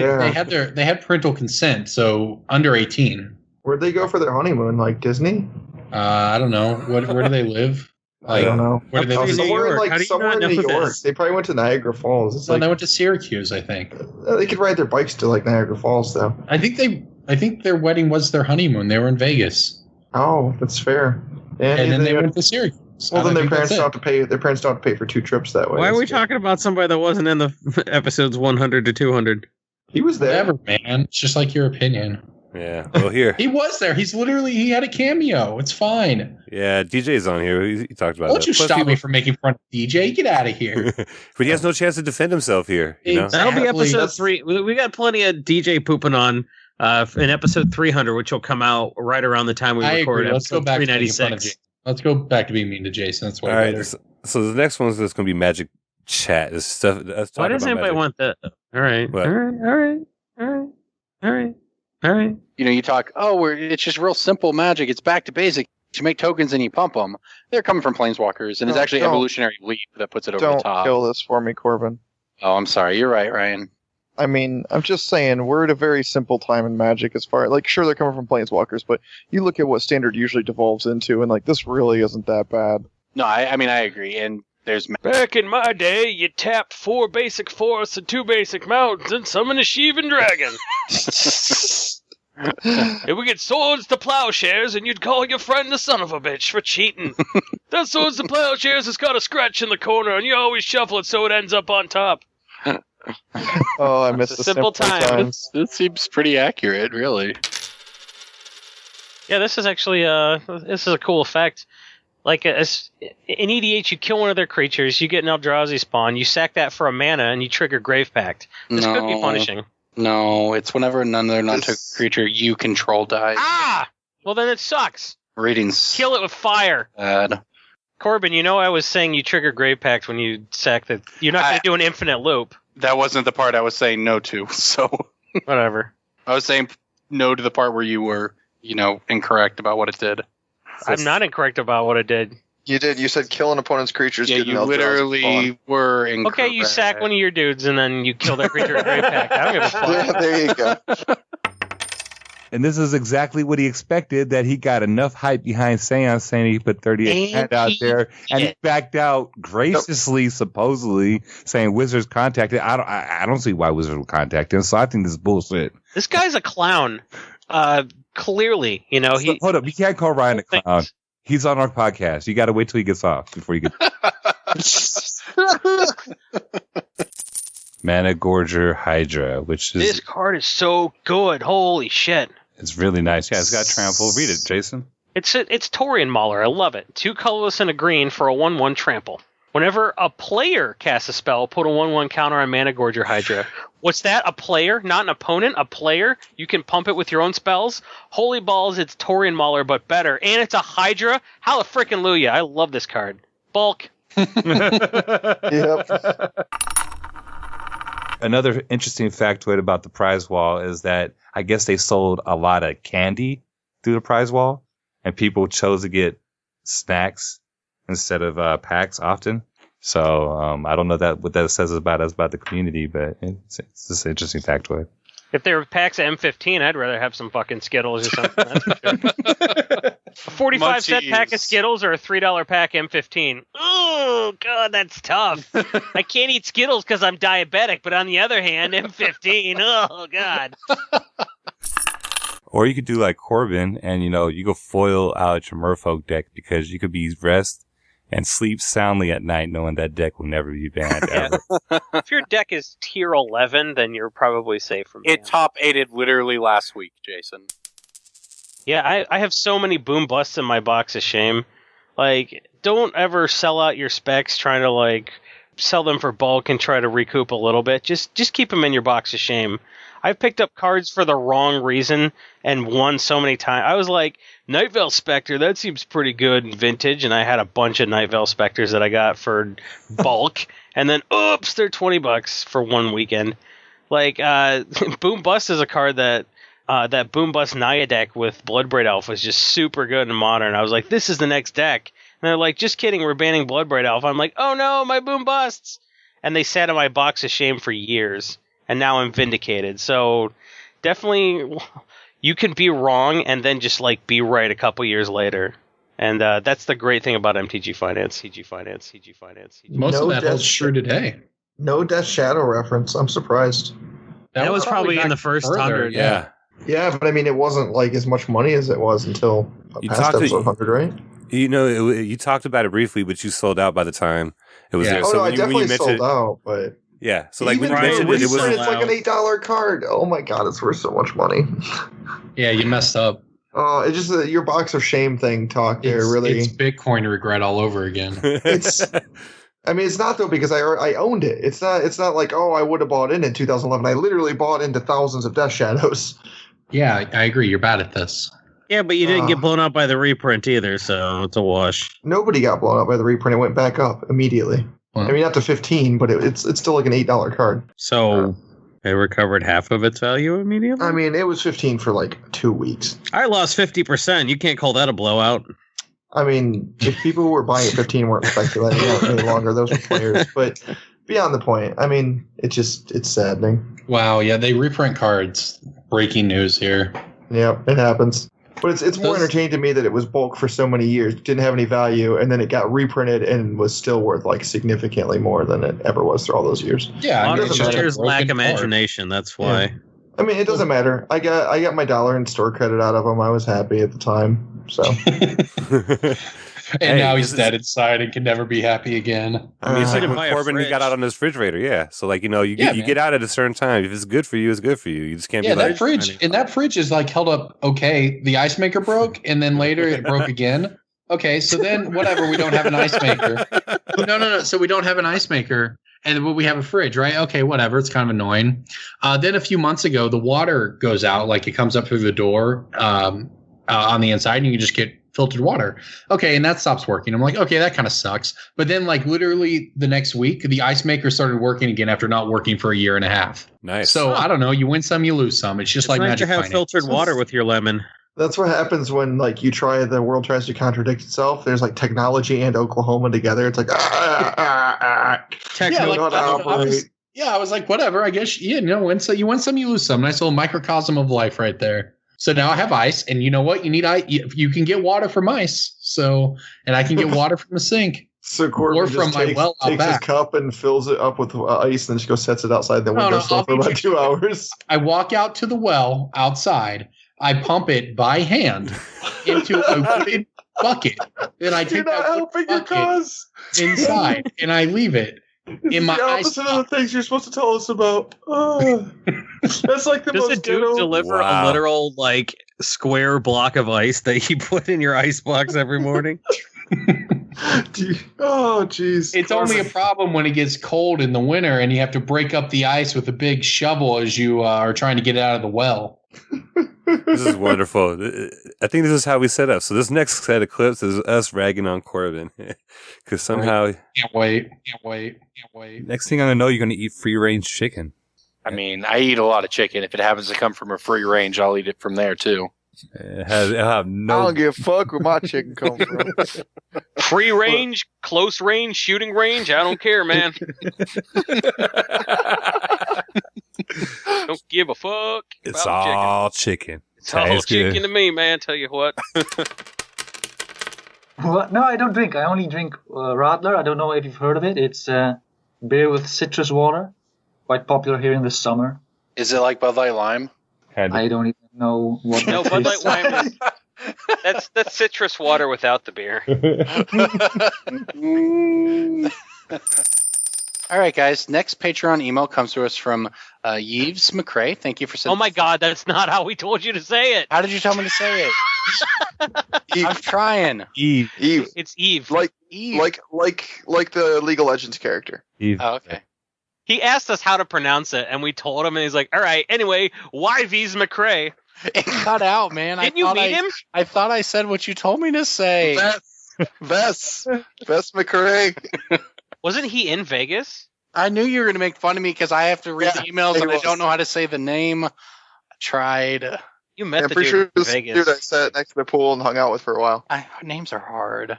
they had parental consent, so under 18. Where'd they go for their honeymoon? Like Disney? I don't know. Where do they live? I don't know. Where do they live? Somewhere in, How do you somewhere not in New know York. this? They probably went to Niagara Falls. It's Well, like they went to Syracuse, I think. they could ride their bikes to like Niagara Falls, though. I think their wedding was their honeymoon. They were in Vegas, Oh, that's fair. and then they went to Syracuse. Well, then I their think parents that's don't it. have to pay. Their parents don't have to pay for 2 trips that way. Why are we That's good. talking about somebody that wasn't in the episodes 100 to 200? He was there. Whatever, man. It's just like your opinion. Yeah. Well, here. He was there. He had a cameo. It's fine. Yeah, DJ's on here. He talked about Don't that. you Plus stop me people- from making fun of DJ. Get out of here. But he has no chance to defend himself here. You know? That'll be Exactly. episode 3. We got plenty of DJ pooping on in episode 300, which will come out right around the time we I record agree. Let's go episode back to making fun of 396. Jason. Let's go back to being mean to Jason. That's way All right. better. So the next one's just going to be magic chat. This stuff. Let's Why talk does about anybody magic. want that? All right. What? All right. You talk, it's just real simple magic. It's back to basic. You make tokens and you pump them. They're coming from planeswalkers, and it's actually Don't. evolutionary leap that puts it over the Don't top. kill this for me, Corbin. Oh, I'm sorry. You're right, Ryan. I mean, I'm just saying we're at a very simple time in Magic as far like sure they're coming from Planeswalkers, but you look at what Standard usually devolves into, and like this really isn't that bad. No, I mean I agree, and there's Back in my day, you tapped 4 basic forests and 2 basic mountains and summoned a Sheevan dragon. It would get swords to plowshares, and you'd call your friend a son of a bitch for cheating. That swords to plowshares has got a scratch in the corner, and you always shuffle it so it ends up on top. Oh, I missed the simple times. This seems pretty accurate, really. Yeah, this is actually this is a cool effect. Like in EDH, you kill one of their creatures, you get an Eldrazi spawn, you sack that for a mana, and you trigger Grave Pact. This could be punishing. No, it's whenever another non-token creature you control dies. Ah! Well, then it sucks. Reading's Kill it with fire. bad. Corbin, you know I was saying you trigger Grave Pact when you sack the... You're not going to do an infinite loop. That wasn't the part I was saying no to, so... Whatever. I was saying no to the part where you were, incorrect about what it did. I'm not incorrect about what it did. You did. You said kill an opponent's creatures. Yeah, get an you Eldrazi literally spawn. were incorrect. Okay, you sack one of your dudes, and then you kill that creature with Grave Pact. I don't give a fuck. Yeah, there you go. And this is exactly what he expected, that he got enough hype behind Seance saying he put 38 hand out there, and he backed out graciously, supposedly, saying Wizards contacted. I don't see why Wizards would contact him, so I think this is bullshit. This guy's a clown. Clearly, he... Hold up, you can't call Ryan a clown. He's on our podcast. You got to wait till he gets off before you get... Mana Gorger Hydra, which is... This card is so good. Holy shit. It's really nice. Yeah, it's got trample. Read it, Jason. It's Taurian Mauler. I love it. 2 colorless and a green for a 1/1 trample. Whenever a player casts a spell, put a 1/1 counter on Mana Gorger Hydra. What's that? A player? Not an opponent? A player? You can pump it with your own spells? Holy balls, it's Taurian Mauler, but better. And it's a Hydra? Halla frickin' Luya. I love this card. Bulk. Yep. Another interesting factoid about the prize wall is that I guess they sold a lot of candy through the prize wall, and people chose to get snacks instead of packs often. So I don't know what that says about us, about the community, but it's just an interesting factoid. If they were packs of M15, I'd rather have some fucking Skittles or something. That's for sure. A 45-cent pack of Skittles or a $3 pack M15. Oh, God, that's tough. I can't eat Skittles because I'm diabetic, but on the other hand, M15, oh, God. Or you could do like Corbin and, you go foil out your Merfolk deck because you could be rest and sleep soundly at night knowing that deck will never be banned ever. If your deck is tier 11, then you're probably safe from It top 8'd literally last week, Jason. Yeah, I have so many boom busts in my box of shame. Like, don't ever sell out your specs trying to, sell them for bulk and try to recoup a little bit. Just keep them in your box of shame. I've picked up cards for the wrong reason and won so many times. I was like, Night Veil Spectre, that seems pretty good in vintage, and I had a bunch of Night Veil Spectres that I got for bulk, and then, oops, they're $20 for one weekend. Boom Bust is a card that Boom Bust Naya deck with Bloodbraid Alpha is just super good in Modern. I was like, this is the next deck. And they're like, just kidding, we're banning Bloodbraid Alpha. I'm like, oh no, my Boom Busts! And they sat in my box of shame for years. And now I'm vindicated. So definitely, you can be wrong and then just be right a couple years later. And that's the great thing about MTG Finance. Most of that holds true today. No Death Shadow reference. I'm surprised. That was probably in the first 100. Yeah. Yeah, but I mean, it wasn't as much money as it was until past episode 100, right? You talked about it briefly, but you sold out by the time it was there. Oh, So no, I when you definitely mentioned sold out, but... Yeah, so when you Even mentioned it was it's like an $8 card. Oh my god, it's worth so much money. Yeah, you messed up. Oh, it's just your box of shame thing talk there. Really, it's Bitcoin regret all over again. I mean, it's not though because I owned it. It's not like I would have bought in 2011. I literally bought into thousands of Death Shadows. Yeah, I agree. You're bad at this. Yeah, but you didn't get blown up by the reprint either, so it's a wash. Nobody got blown up by the reprint. It went back up immediately. Well, I mean, not to 15, but it's still like an $8 card. So it recovered half of its value immediately? I mean, it was 15 for 2 weeks. I lost 50%. You can't call that a blowout. I mean, if people who were buying at 15 weren't affected any longer, those were players. But beyond the point. I mean, it's saddening. Wow, yeah, they reprint cards. Breaking news here. Yeah, it happens. But it's more entertaining to me that it was bulk for so many years, didn't have any value, and then it got reprinted and was still worth like significantly more than it ever was through all those years. Yeah, Players lack imagination. That's why. Yeah. I mean, it doesn't matter. I got my $1 in store credit out of him. I was happy at the time. So. And now he's dead inside and can never be happy again. I mean, it's like when Corbin he got out on his refrigerator. Yeah, so like you get out at a certain time. If it's good for you, it's good for you. You just can't. Yeah, be that fridge is like held up okay. The ice maker broke, and then later it broke again. Okay, so then whatever. We don't have an ice maker. No. So we don't have an ice maker, but we have a fridge, right? Okay, whatever. It's kind of annoying. Then a few months ago, the water goes out, like it comes up through the door on the inside, and you can just get filtered water. Okay, and that stops working. I'm like, okay, that kind of sucks. But then, like, literally the next week, the ice maker started working again after not working for a year and a half. Nice. So I don't know. You win some, you lose some. It's just like nice magic to have finance. filtered water with your lemon. That's what happens when like the world tries to contradict itself. There's like technology and Oklahoma together. It's like I was like, whatever. I guess you win some, you lose some. Nice little microcosm of life right there. So now I have ice, and you know what? You need ice. You can get water from ice. So, and I can get water from the sink. So Corbin or from my well out takes back. his cup and fills it up with ice, and then just goes sets it outside the windowsill for about 2 hours. I walk out to the well outside. I pump it by hand into a wooden bucket. Then I take that wooden bucket inside, and I leave it. In my the opposite of the things you're supposed to tell us about. That's like the Does most a dude deliver a literal like square block of ice that you put in your ice box every morning? Oh, jeez. It's only a problem when it gets cold in the winter and you have to break up the ice with a big shovel as you are trying to get it out of the well. This is wonderful. I think this is how we set up. So this next set of clips is us ragging on Corbin because somehow can't wait. Next thing I know, you're going to eat free range chicken. I mean, I eat a lot of chicken. If it happens to come from a free range, I'll eat it from there too. I don't give a fuck where my chicken comes from. Free range, close range, shooting range. I don't care, man. Don't give a fuck. It's all chicken. It's all chicken to me, man. Tell you what. Well, no, I don't drink. I only drink Radler. I don't know if you've heard of it. It's beer with citrus water. Quite popular here in the summer. Is it like Bud Light Lime? I don't even know what. No, Bud Light Lime is. That's citrus water without the beer. All right, guys. Next Patreon email comes to us from Yves McCrae. Thank you for sending. Oh my God, that's not how we told you to say it. How did you tell me to say it? I'm trying. Eve. It's Eve. Like Eve. like the League of Legends character. Eve. Oh, okay. He asked us how to pronounce it, and we told him, and he's like, "All right, anyway, why Yves McCrae?" It cut out, man. Didn't you meet him? I thought I said what you told me to say. Vess McCrae. Wasn't he in Vegas? I knew you were going to make fun of me because I have to read the emails and I don't know how to say the name. I tried. You met the pretty dude sure in this Vegas. dude I sat next to the pool and hung out with for a while. Names are hard.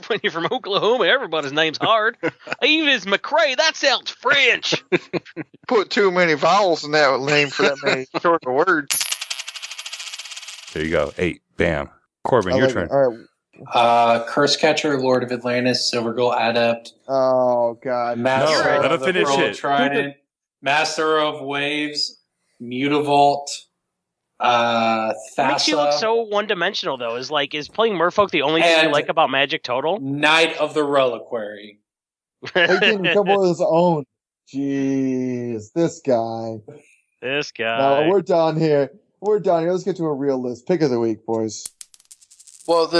When you're from Oklahoma, everybody's name's hard. Yves McCrae, that sounds French. Put too many vowels in that name for that many short words. There you go. 8. Bam. Corbin, your turn. All right. Curse Catcher, Lord of Atlantis, Silver Girl Adept, Oh God. Master let of him the finish Pearl it. Trident, Master of Waves, Mutavault, What makes you look Thassa, so one-dimensional, though? Is playing Merfolk the only thing you And- like about Magic Total? Knight of the Reliquary. He can come with his own. Jeez, this guy. This guy. No, we're done here. Let's get to a real list. Pick of the week, boys. Well,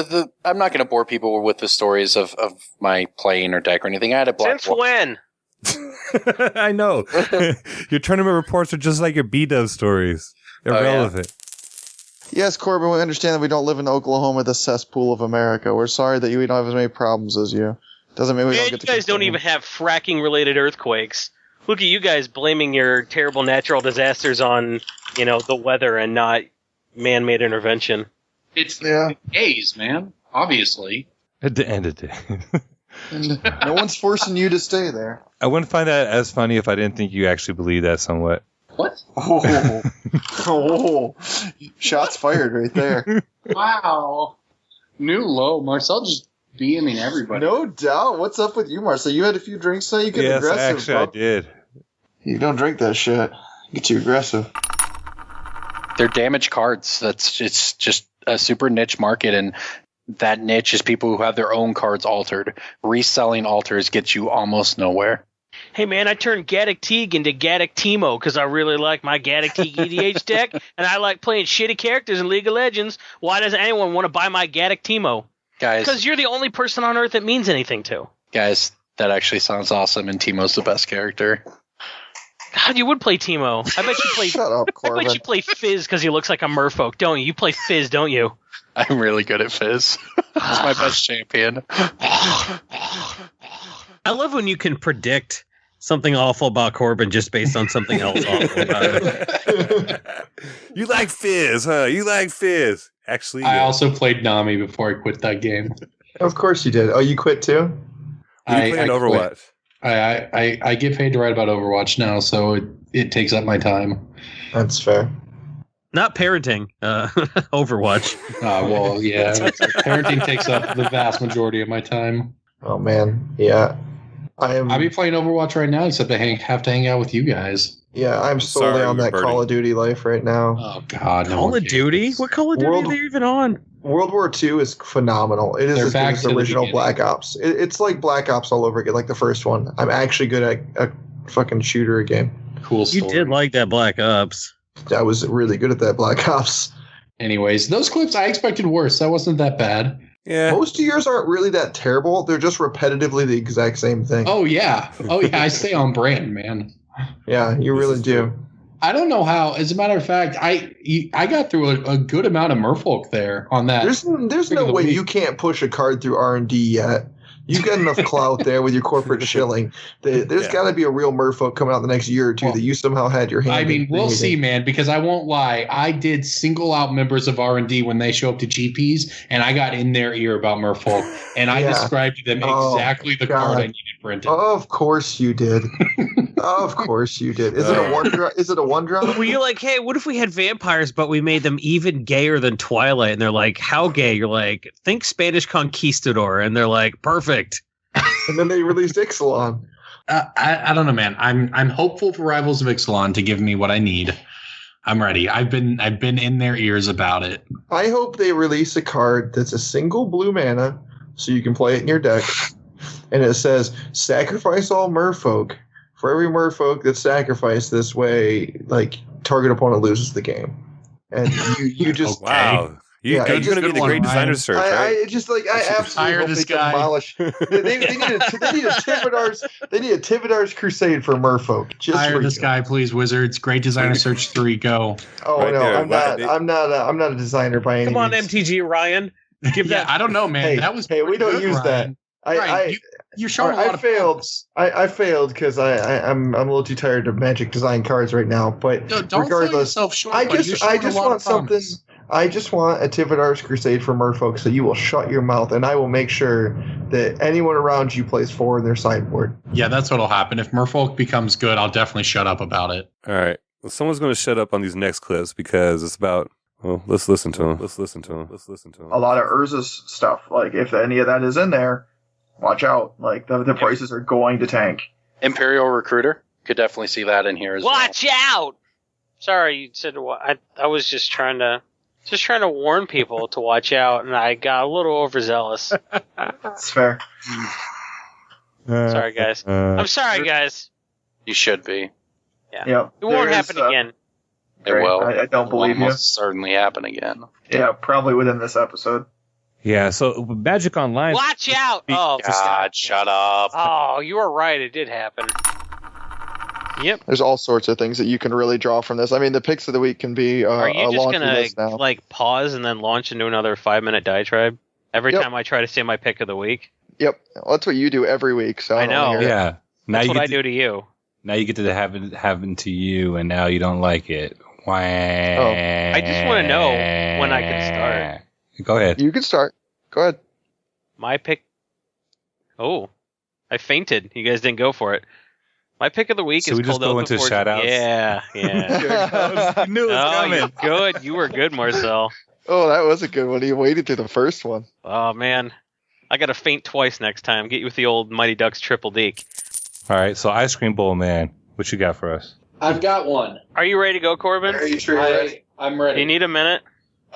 I'm not going to bore people with the stories of my playing or deck or anything. I had a black. Since when? I know. Your tournament reports are just like your B-Dub stories. They're relevant. Yes, Corbin, we understand that we don't live in Oklahoma, the cesspool of America. We're sorry that we don't have as many problems as you. Doesn't mean we don't Man, get you to guys don't even have fracking-related earthquakes. Look at you guys blaming your terrible natural disasters on, the weather and not man-made intervention. It's the gays, man. Obviously. At the end of the day. And no one's forcing you to stay there. I wouldn't find that as funny if I didn't think you actually believe that somewhat. What? Oh, shots fired right there. Wow. New low. Marcel just BMing everybody. No doubt. What's up with you, Marcel? You had a few drinks tonight. You get Yes, aggressive. actually, bro. I did. You don't drink that shit. Get you aggressive. They're damaged cards. It's just a super niche market, and that niche is people who have their own cards altered. Reselling alters gets you almost nowhere. Hey man, I turned Gaddock Teague into Gaddock Teemo because I really like my Gaddock Teague EDH deck, and I like playing shitty characters in League of Legends. Why does anyone want to buy my Gaddock Teemo? Guys, Because you're the only person on Earth it means anything to. Guys, that actually sounds awesome, and Teemo's the best character. God, you would play Teemo. I bet you play. Shut up, I Corbin. bet you play Fizz because he looks like a merfolk, don't you? You play Fizz, don't you? I'm really good at Fizz. It's my best champion. I love when you can predict something awful about Corbin just based on something else awful about it. You like Fizz, huh? You like Fizz. Actually, I also played Nami before I quit that game. Of course you did. Oh, you quit too? You playing Overwatch? I get paid to write about Overwatch now, so it takes up my time. That's fair. Not parenting, Overwatch. Well, yeah. Parenting takes up the vast majority of my time. Oh, man. Yeah. I'll be playing Overwatch right now, except I have to hang out with you guys. Yeah, I'm solely on that Call of Duty life right now. Oh, God. Call of Duty? What Call of Duty are they even on? World War II is phenomenal. It is They're as good back as to the the original beginning. Black Ops. It's like Black Ops all over again, like the first one. I'm actually good at a fucking shooter again. Cool You story. did like that Black Ops. I was really good at that Black Ops. Anyways, those clips, I expected worse. That wasn't that bad. Yeah. Most of yours aren't really that terrible. They're just repetitively the exact same thing. Oh, yeah. I stay on brand, man. Yeah, you really do. I don't know how. As a matter of fact, I got through a good amount of Merfolk there on that. There's no way you can't push a card through R&D yet. You've got enough clout there with your corporate shilling. There's got to be a real merfolk coming out the next year or two that you somehow had your hand I mean, in. we'll see, man, because I won't lie. I did single out members of R&D when they show up to GPs, and I got in their ear about merfolk, and I described to them exactly the card I needed printed. Of course you did. Of course you did. Is it a one drop? Is it a one drop? Were you like, hey, what if we had vampires, but we made them even gayer than Twilight? And they're like, how gay? You're like, think Spanish conquistador. And they're like, perfect. And then they released Ixalan. I don't know, man. I'm hopeful for Rivals of Ixalan to give me what I need. I'm ready. I've been in their ears about it. I hope they release a card that's a single blue mana, so you can play it in your deck, and it says sacrifice all merfolk. For every merfolk that's sacrificed this way, like target opponent loses the game. And you just wow. You're going to be the great designer search, right? I absolutely hope this they guy. demolish. They need a Tividar's Crusade for Merfolk. Just Hire for this you. guy, please, Wizards. Great Designer Search 3, go. Oh Right no, there. I'm not a designer by any Come on, means. MTG Ryan. Give Yeah, that. I don't know, man. Hey, That was we pretty don't good, use Ryan. that. Ryan, you're showing a lot of failed. promise. I failed because I'm a little too tired of Magic design cards right now. But Don't sell regardless, yourself short, I buddy. just You're showing a lot want of something. promise. I just want a Tividar's Crusade for Merfolk, so you will shut your mouth, and I will make sure that anyone around you plays 4 in their sideboard. Yeah, that's what'll happen. If Merfolk becomes good, I'll definitely shut up about it. All right. Well, someone's going to shut up on these next clips because it's about. Well, let's listen to him. Let's listen to him. A lot of Urza's stuff, like if any of that is in there, watch out. Like the prices are going to tank. Imperial Recruiter. Could definitely see that in here as well. Watch out! Sorry, you said what? I was just trying to warn people to watch out, and I got a little overzealous. That's fair. Sorry, guys. I'm sorry, guys. You should be. Yeah. It won't happen again. It will. I don't believe you. Almost certainly happen again. Yeah, probably within this episode. Yeah, so Magic Online. Watch out! Oh, God, shut up. Oh, you were right. It did happen. Yep. There's all sorts of things that you can really draw from this. I mean, the picks of the week can be Are a you just laundry list gonna now. like pause and then launch into another 5-minute diatribe every time I try to say my pick of the week? Yep, well, that's what you do every week. So I know. Yeah. Now That's you what get I to, do to you. Now you get to have it happen to you, and now you don't like it. Wah. I just want to know when I can start. Go ahead. You can start. Go ahead. My pick. Oh, I fainted. You guys didn't go for it. My pick of the week Should is we just called go Open into Forge. shout-outs? Yeah. You knew it was coming. You're good. You were good, Marcel. Oh, that was a good one. You waited through the first one. Oh, man. I got to faint twice next time. Get you with the old Mighty Ducks triple deke. All right, so Ice Cream Bowl Man, what you got for us? I've got one. Are you ready to go, Corbin? Are you sure you're ready? I'm ready. Do you need a minute?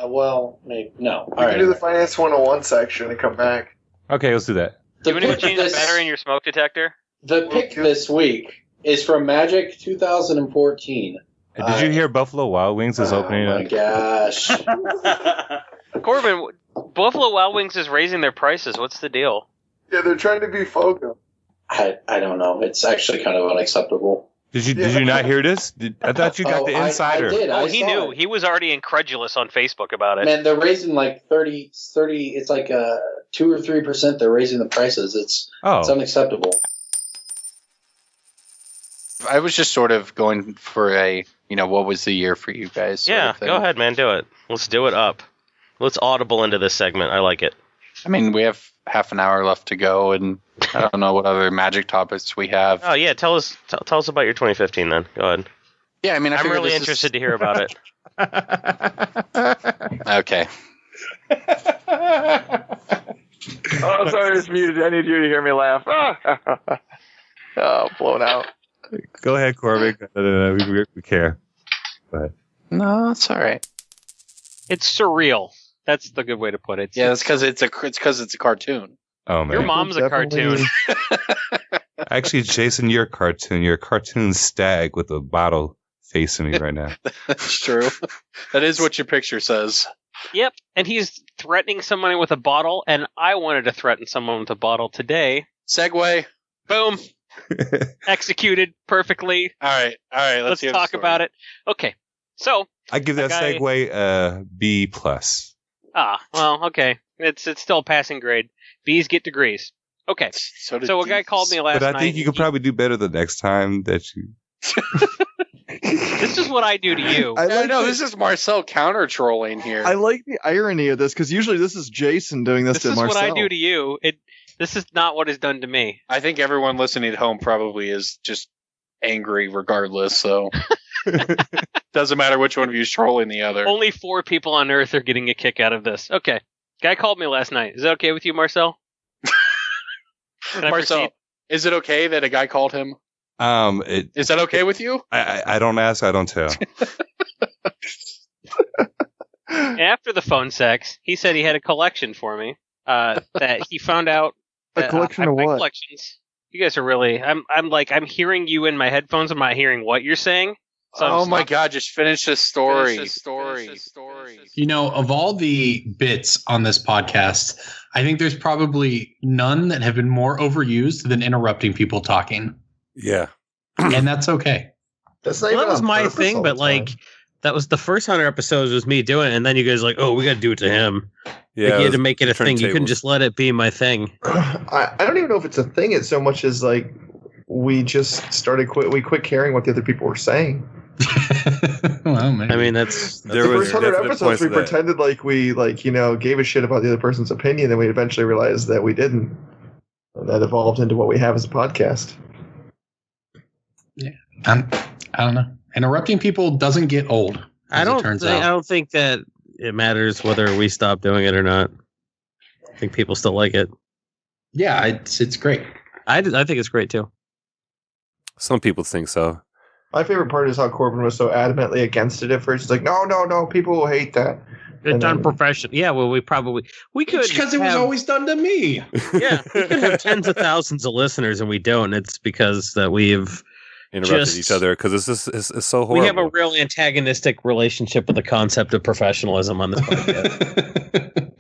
Well, maybe. No. We can do the Finance 101 section and come back. Okay, let's do that. Do you want to change the battery in your smoke detector? The pick this week is from Magic 2014. Did you hear Buffalo Wild Wings is opening up? Oh my gosh. Corbin, Buffalo Wild Wings is raising their prices. What's the deal? Yeah, they're trying to be FOCO. I don't know. It's actually kind of unacceptable. Did you not hear this? I thought you got the insider. I did. Oh, he knew. He was already incredulous on Facebook about it. Man, they're raising like 30, it's like 2 or 3%. They're raising the prices. It's unacceptable. I was just sort of going for a, what was the year for you guys? Yeah, go ahead, man. Do it. Let's do it up. Let's audible into this segment. I like it. I mean, we have half an hour left to go, and I don't know what other Magic topics we have. Oh, yeah. Tell us about your 2015 then. Go ahead. Yeah, I mean, I'm really interested to hear about it. Okay. Oh, sorry, it's muted. I need you to hear me laugh. Oh, blown out. Go ahead, Corbin. No, we care. Go ahead. No, it's all right. It's surreal. That's the good way to put it. Yeah, it's because it's a cartoon. Oh man, your mom's a cartoon. Actually, Jason, you're a cartoon. You're a cartoon stag with a bottle facing me right now. That's true. That is what your picture says. Yep, and he's threatening someone with a bottle, and I wanted to threaten someone with a bottle today. Segue. Boom. Executed perfectly. All right. Let's talk about it. Okay, so I give that segue B+. Well, okay. It's still a passing grade. B's get degrees. Okay. So a guy called me last night. But I think you could probably do better the next time that you. This is what I do to you. This is Marcel counter trolling here. I like the irony of this because usually this is Jason doing this to Marcel. This is what I do to you. This is not what is done to me. I think everyone listening at home probably is just angry regardless, so doesn't matter which one of you is trolling the other. Only 4 people on Earth are getting a kick out of this. Okay. Guy called me last night. Is that okay with you, Marcel? Marcel, is it okay that a guy called him? Is that okay with you? I don't ask, I don't tell. After the phone sex, he said he had a collection for me. That he found out. A collection of what? Collections. You guys are really. I'm hearing you in my headphones. I'm not hearing what you're saying. So oh my God! Just finish this story. Of all the bits on this podcast, I think there's probably none that have been more overused than interrupting people talking. Yeah, and that's okay. That's not even that was my purpose thing, all but the time. that was the first 100 episodes was me doing it, and then you guys were like, oh, we got to do it to him. Yeah, you had to make it a thing. You couldn't just let it be my thing. I don't even know if it's a thing. It's so much as like we just we quit caring what the other people were saying. Well, maybe. I mean, that's the first 100 episodes. We pretended like we gave a shit about the other person's opinion, and we eventually realized that we didn't. And that evolved into what we have as a podcast. Yeah, I don't know. Interrupting people doesn't get old. I don't think that it matters whether we stop doing it or not. I think people still like it. Yeah, it's great. I think it's great too. Some people think so. My favorite part is how Corbin was so adamantly against it at first. He's like, no, people will hate that. It's unprofessional. Yeah, well, we could because it was always done to me. Yeah, we could have tens of thousands of listeners, and we don't. It's because that we've interrupted each other because it's so horrible. We have a real antagonistic relationship with the concept of professionalism on this podcast.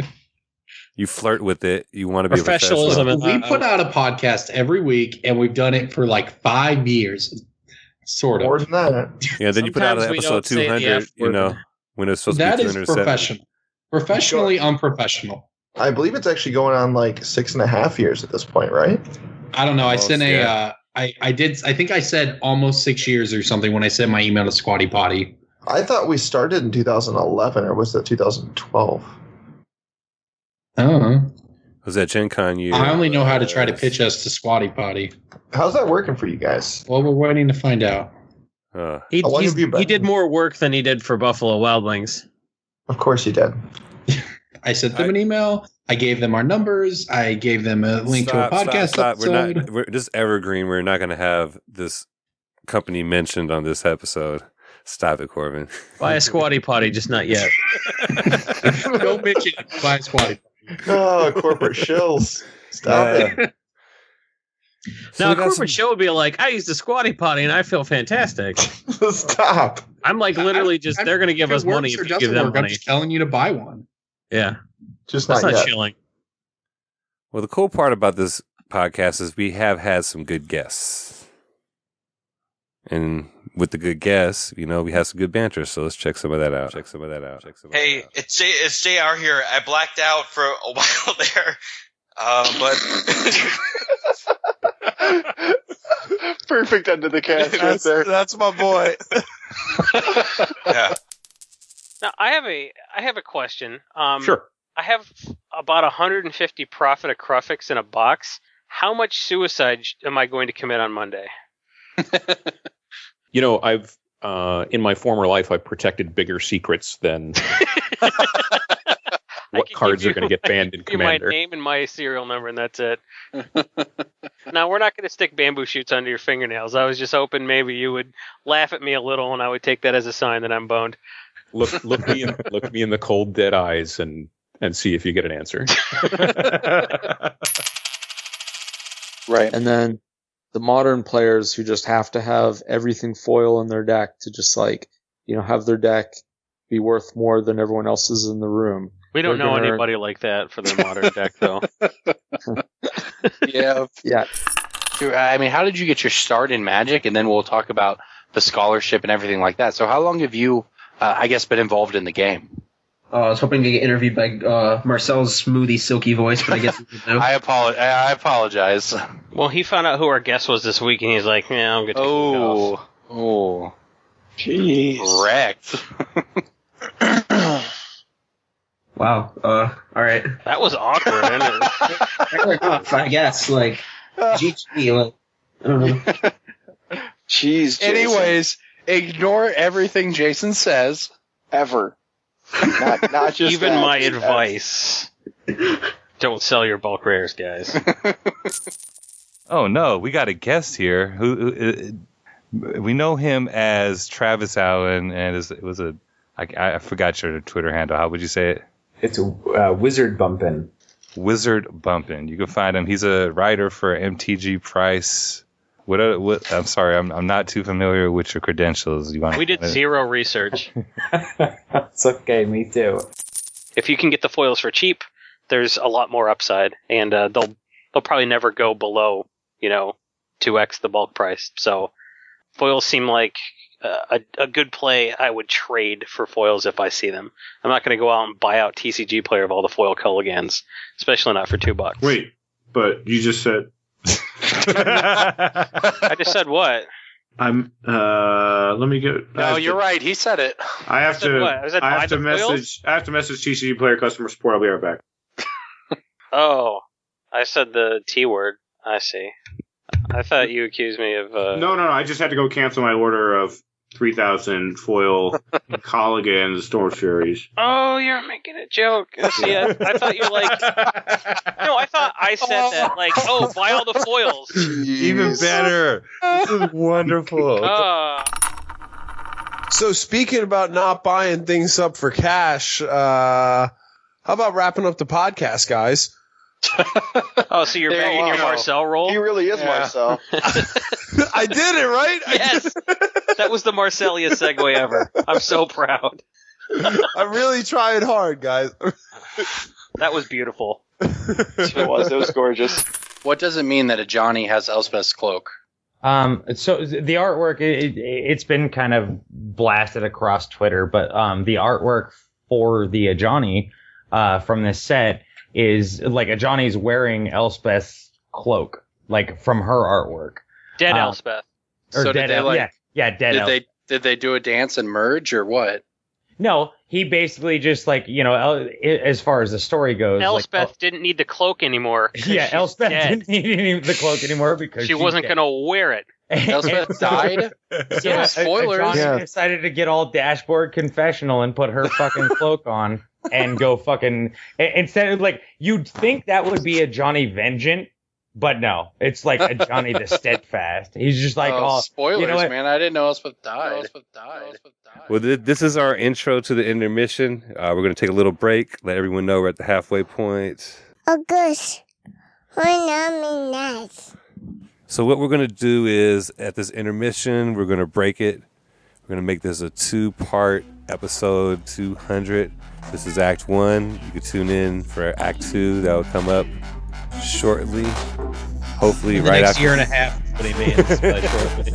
You flirt with it. You want to be professionalism. We put out a podcast every week, and we've done it for like 5 years. Sort of. More than that. Yeah, then you put out an episode 200, when it's supposed to be 270. That is professional. Professionally unprofessional. I believe it's actually going on like 6.5 years at this point, right? I don't know. I sent I think I said almost 6 years or something when I sent my email to Squatty Potty. I thought we started in 2011, or was that 2012? I don't know. Was that Gen Con year? I only know how to try to pitch us to Squatty Potty. How's that working for you guys? Well, we're waiting to find out. He did more work than he did for Buffalo Wild Wings. Of course he did. I sent them an email. I gave them our numbers. I gave them a link to a podcast episode. We're just evergreen. We're not going to have this company mentioned on this episode. Stop it, Corbin. Buy a Squatty Potty, just not yet. Don't mention it. Buy a Squatty Potty. Oh, corporate shills. Stop it. Now, a corporate show would be like, I used a Squatty Potty and I feel fantastic. Stop. I'm like literally they're going to give us money if you give them money. I'm just telling you to buy one. Yeah. Just That's not yet. chilling. Well, the cool part about this podcast is we have had some good guests. And with the good guests, we have some good banter. So let's check some of that out. Hey, it's JR here. I blacked out for a while there. But Perfect end of the cast right there. That's my boy. Yeah. Now I have a question. Sure. I have about 150 Prophet of Crufix in a box. How much suicide am I going to commit on Monday? I've in my former life I've protected bigger secrets than what cards are going to get banned in Commander. My name and my serial number, and that's it. Now, we're not going to stick bamboo shoots under your fingernails. I was just hoping maybe you would laugh at me a little, and I would take that as a sign that I'm boned. Look me in the cold dead eyes and see if you get an answer. Right. And then the modern players who just have to have everything foil in their deck to just have their deck be worth more than everyone else's in the room. We don't know anybody like that for their modern deck, though. Yeah. Yeah. I mean, how did you get your start in Magic? And then we'll talk about the scholarship and everything like that. So how long have you, been involved in the game? I was hoping to get interviewed by Marcel's smoothie, silky voice, but I guess I apologize. Well, he found out who our guest was this week, and he's like, "Yeah, I'm gonna take a week off." Oh, jeez, wrecked. Wow. All right. That was awkward, isn't it? I guess GG. I don't know. Jeez. Jason. Anyways, ignore everything Jason says ever. Not just even that, my advice. Don't sell your bulk rares, guys. Oh no, we got a guest here who we know him as Travis Allen, and I forgot your Twitter handle. How would you say it? It's Wizard Bumpin'. Wizard Bumpin'. You can find him. He's a writer for MTG Price. What? I'm sorry, I'm not too familiar with your credentials. We did zero research. It's okay, me too. If you can get the foils for cheap, there's a lot more upside, and they'll probably never go below 2x the bulk price. So foils seem like a good play. I would trade for foils if I see them. I'm not going to go out and buy out TCG Player of all the foil Culligans, especially not for $2. Wait, but you just said. I just said what? Let me go. No, you're right. He said it. I have to. I have to foils? message TCG Player customer support. I'll be right back. Oh, I said the T word. I see. I thought you accused me of. No. I just had to go cancel my order of 3,000 foil Colligans Storm Furies. Oh, you're making a joke. See, I thought you like. No, I thought I said that buy all the foils. Even better. This is wonderful. So speaking about not buying things up for cash, how about wrapping up the podcast, guys? Oh, so you're back in your Marcel role? He really is Marcel. I did it, right? Yes. That was the Marcelia segue ever. I'm so proud. I'm really trying hard, guys. That was beautiful. It was gorgeous. What does it mean that a Johnny has Elspeth's cloak? So the artwork, it's been kind of blasted across Twitter, but the artwork for the Ajani from this set is like Ajani's wearing Elspeth's cloak, like from her artwork. Dead Elspeth. So dead Elspeth. Dead Elspeth. Did they do a dance and merge or what? No, he basically just like, as far as the story goes, Elspeth didn't need the cloak anymore. Yeah, Elspeth didn't need the cloak anymore because she wasn't going to wear it. Elspeth died? Yeah, spoilers. Johnny decided to get all dashboard confessional and put her fucking cloak on and go fucking, instead of like, you'd think that would be a Johnny Vengeant, but no, it's like a Johnny the Steadfast. He's just like, spoilers, you know what? man. I didn't know Elspeth died. Well, this is our intro to the intermission. We're going to take a little break, let everyone know we're at the halfway point. August. Nice. So what we're going to do is, at this intermission, we're going to break it. We're going to make this a 2-part episode 200. This is Act 1. You can tune in for Act 2. That will come up shortly. Hopefully in the right next after. year and a half. What he means by shortly.